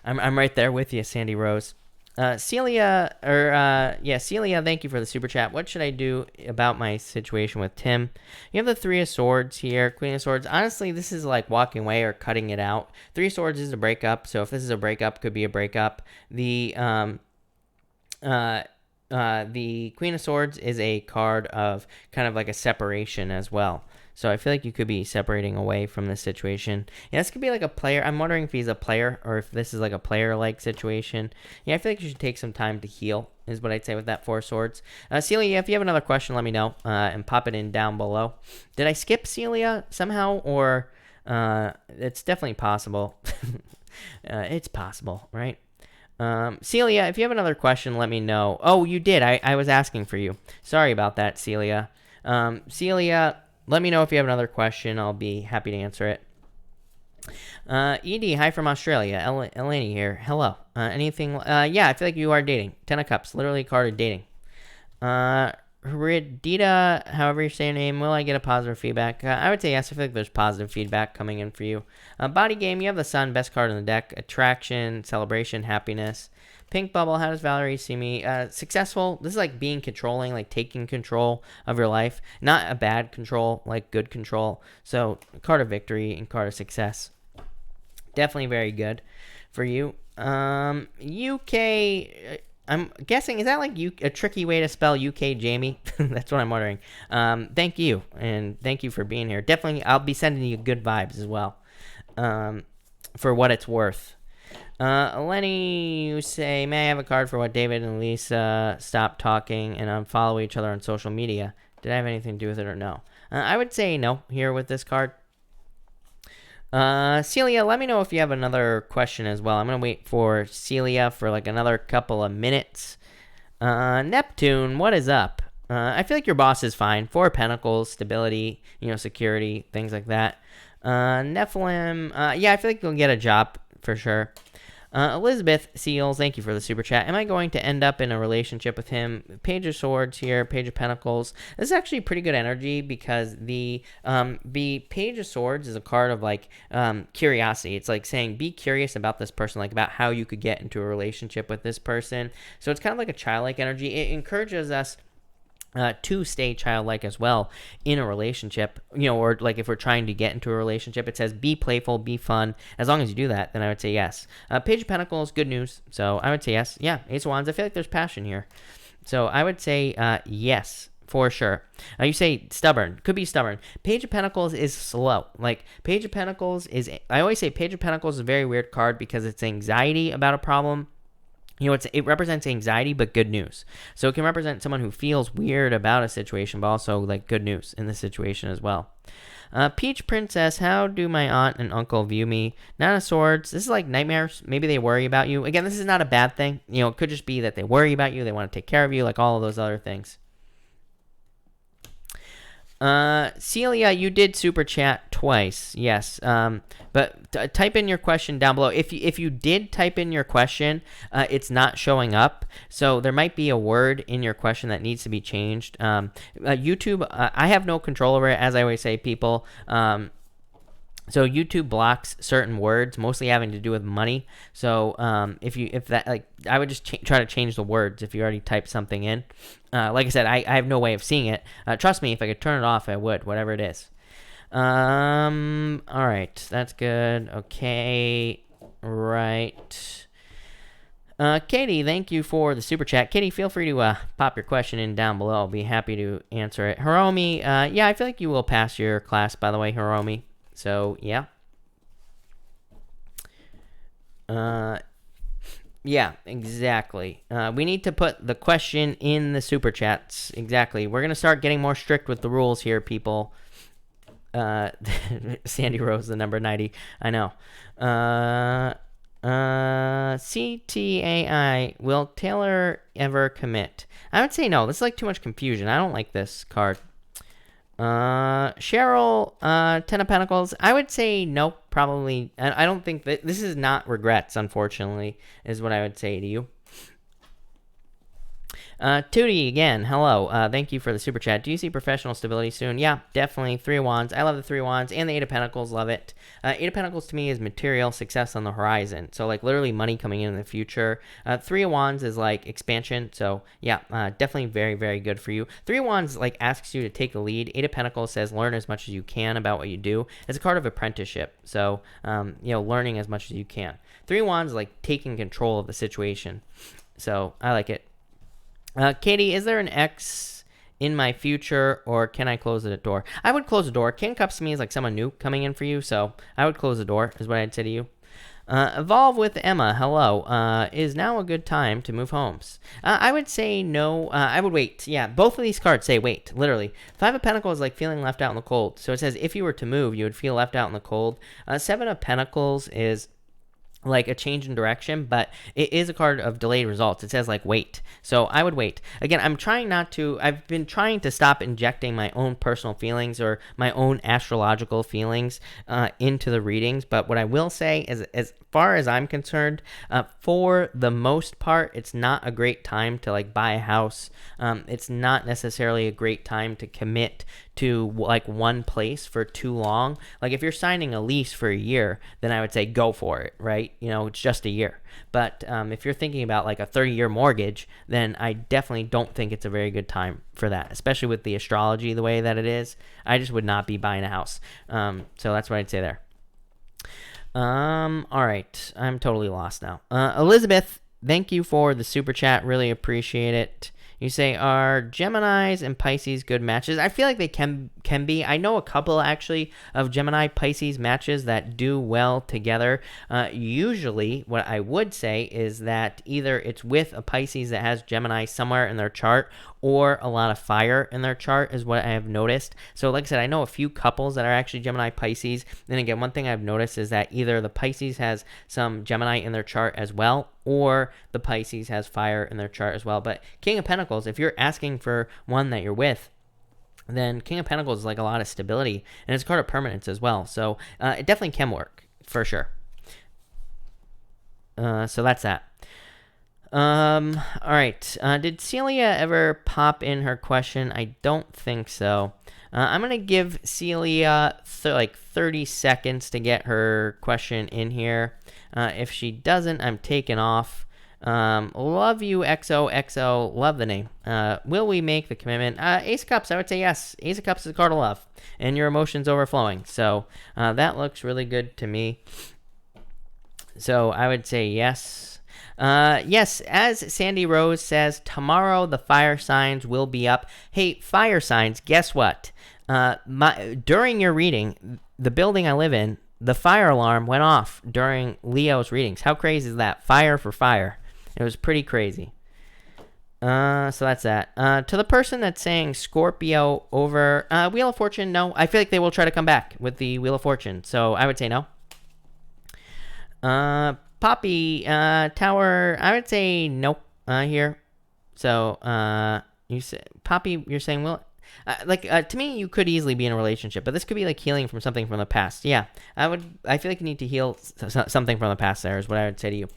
I'm right there with you, Sandy Rose. Celia, thank you for the super chat. What should I do about my situation with Tim? You have the Three of Swords here, Queen of Swords. Honestly, this is like walking away or cutting it out. Three of Swords is a breakup, so if this is a breakup, could be a breakup. The Queen of Swords is a card of kind of like a separation as well. So I feel like you could be separating away from this situation. Yeah, this could be like a player. I'm wondering if he's a player or if this is like a player-like situation. Yeah, I feel like you should take some time to heal, is what I'd say with that 4 Swords. Celia, if you have another question, let me know and pop it in down below. Did I skip Celia somehow? Or it's definitely possible. It's possible, right? Celia, if you have another question, let me know. Oh, you did. I was asking for you. Sorry about that, Celia. Celia, let me know if you have another question. I'll be happy to answer it. Edie, hi from Australia. Eleni here. Hello. Anything? Yeah, I feel like you are dating. 10 of Cups, literally a card of dating. Ridita, however you say your name, will I get a positive feedback? I would say yes. I feel like there's positive feedback coming in for you. Body game, you have the Sun, best card in the deck. Attraction, celebration, happiness. Pink Bubble, how does Valerie see me? Successful. This is like being controlling, like taking control of your life. Not a bad control, like good control. So, card of victory and card of success. Definitely very good for you. UK, I'm guessing, is that like a tricky way to spell UK Jamie? That's what I'm wondering. Thank you, and thank you for being here. Definitely, I'll be sending you good vibes as well, for what it's worth. Lenny, you say, may I have a card for what David and Lisa stopped talking and unfollow each other on social media? Did I have anything to do with it or no? I would say no here with this card. Celia, let me know if you have another question as well. I'm going to wait for Celia for like another couple of minutes. Neptune, what is up? I feel like your boss is fine. 4 of Pentacles, stability, security, things like that. Nephilim, yeah, I feel like you'll get a job for sure. Elizabeth Seals, thank you for the super chat. Am I going to end up in a relationship with him? Page of Swords here, Page of Pentacles. This is actually pretty good energy because the Page of Swords is a card of like curiosity. It's like saying be curious about this person, like about how you could get into a relationship with this person. So it's kind of like a childlike energy. It encourages us to stay childlike as well in a relationship, or like if we're trying to get into a relationship, it says be playful, be fun. As long as you do that, then I would say yes. Page of Pentacles, good news. So I would say yes. Yeah, Ace of Wands, I feel like there's passion here. So I would say yes, for sure. You say stubborn, could be stubborn. Page of Pentacles is slow. Like Page of Pentacles is, I always say Page of Pentacles is a very weird card because it's anxiety about a problem. It represents anxiety, but good news. So it can represent someone who feels weird about a situation, but also like good news in the situation as well. Peach Princess, how do my aunt and uncle view me? Nine of Swords, this is like nightmares. Maybe they worry about you. Again, this is not a bad thing. It could just be that they worry about you. They want to take care of you, like all of those other things. Celia, you did super chat twice, yes. But type in your question down below. If you did type in your question, it's not showing up. So there might be a word in your question that needs to be changed. YouTube, I have no control over it, as I always say, people. So YouTube blocks certain words, mostly having to do with money. So I would just try to change the words if you already typed something in. Like I said, I have no way of seeing it. Trust me, if I could turn it off, I would, whatever it is. All right, that's good. Okay, right. Katie, thank you for the super chat. Katie, feel free to pop your question in down below. I'll be happy to answer it. Hiromi, yeah, I feel like you will pass your class, by the way, Hiromi. So, yeah. Yeah, exactly. We need to put the question in the super chats. Exactly. We're going to start getting more strict with the rules here, people. Sandy Rose, the number 90. I know. CTAI, will Taylor ever commit? I would say no. This is like too much confusion. I don't like this card. Cheryl, 10 of Pentacles, I would say no, probably. I don't think that this is not regrets, unfortunately, is what I would say to you. Tootie, again, hello. Thank you for the super chat. Do you see professional stability soon? Yeah, definitely. 3 of Wands. I love the 3 of Wands and the 8 of Pentacles. Love it. 8 of Pentacles to me is material success on the horizon. So, like, literally money coming in the future. 3 of Wands is, like, expansion. So, yeah, definitely very, very good for you. 3 of Wands, like, asks you to take the lead. 8 of Pentacles says learn as much as you can about what you do. It's a card of apprenticeship. So, learning as much as you can. 3 of Wands, like, taking control of the situation. So, I like it. Katie, is there an X in my future, or can I close the door? I would close the door. King of Cups to me is like someone new coming in for you, so I would close the door, is what I'd say to you. Evolve with Emma, hello. Is now a good time to move homes? I would say no. I would wait. Yeah, both of these cards say wait, literally. 5 of Pentacles is like feeling left out in the cold. So it says if you were to move, you would feel left out in the cold. 7 of Pentacles is like a change in direction, but it is a card of delayed results. It says like wait. So I would wait. Again, I've been trying to stop injecting my own personal feelings or my own astrological feelings into the readings. But what I will say is, as far as I'm concerned, for the most part, it's not a great time to like buy a house. It's not necessarily a great time to commit to like one place for too long. Like if you're signing a lease for a year, then I would say go for it, right? It's just a year. But if you're thinking about like a 30-year mortgage, then I definitely don't think it's a very good time for that, especially with the astrology the way that it is. I just would not be buying a house. So that's what I'd say there. All right. I'm totally lost now. Elizabeth, thank you for the super chat. Really appreciate it. You say, are Geminis and Pisces good matches? I feel like they can be. I know a couple, actually, of Gemini-Pisces matches that do well together. Usually, what I would say is that either it's with a Pisces that has Gemini somewhere in their chart, or a lot of fire in their chart is what I have noticed. So like I said, I know a few couples that are actually Gemini Pisces. And again, one thing I've noticed is that either the Pisces has some Gemini in their chart as well, or the Pisces has fire in their chart as well. But King of Pentacles, if you're asking for one that you're with, then King of Pentacles is like a lot of stability, and it's a card of permanence as well. So it definitely can work, for sure. So that's that. All right. Did Celia ever pop in her question? I don't think so. I'm going to give Celia like 30 seconds to get her question in here. If she doesn't, I'm taking off. Love you, XOXO. Love the name. Will we make the commitment? Ace of Cups, I would say yes. Ace of Cups is a card of love, and your emotions overflowing. So that looks really good to me. So I would say yes. Yes, as Sandy Rose says, tomorrow the fire signs will be up. Hey, fire signs, guess what? During your reading, the building I live in, the fire alarm went off during Leo's readings. How crazy is that? Fire for fire. It was pretty crazy. So that's that. To the person that's saying Scorpio over Wheel of Fortune, no. I feel like they will try to come back with the Wheel of Fortune. So I would say no. Poppy Tower, I would say nope here. So you say Poppy, you're saying well, to me, you could easily be in a relationship, but this could be like healing from something from the past. Yeah, I feel like you need to heal something from the past. There is what I would say to you.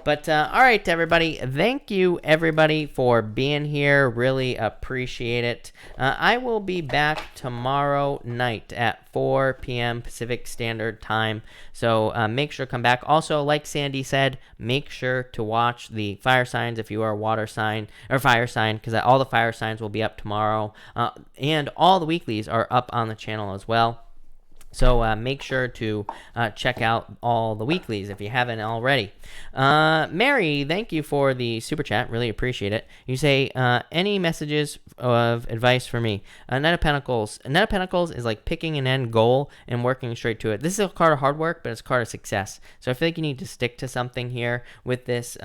But all right, everybody. Thank you, everybody, for being here. Really appreciate it. I will be back tomorrow night at 4 p.m. Pacific Standard Time. So make sure to come back. Also, like Sandy said, make sure to watch the fire signs if you are a water sign or fire sign, because all the fire signs will be up tomorrow. And all the weeklies are up on the channel as well. So make sure to check out all the weeklies if you haven't already. Mary, thank you for the super chat. Really appreciate it. You say, any messages of advice for me? Knight of Pentacles. Knight of Pentacles is like picking an end goal and working straight to it. This is a card of hard work, but it's a card of success. So I feel like you need to stick to something here with this.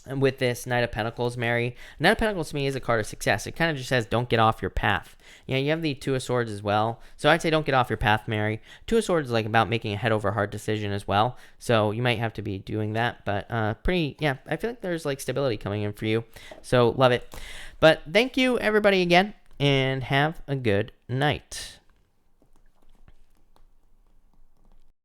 With this Knight of Pentacles, Mary. Knight of Pentacles to me is a card of success. It kind of just says don't get off your path. Yeah, you have the Two of Swords as well. So I'd say don't get off your path, Mary. Two of Swords is like about making a head over heart decision as well. So you might have to be doing that. But I feel like there's like stability coming in for you. So love it. But thank you everybody again, and have a good night.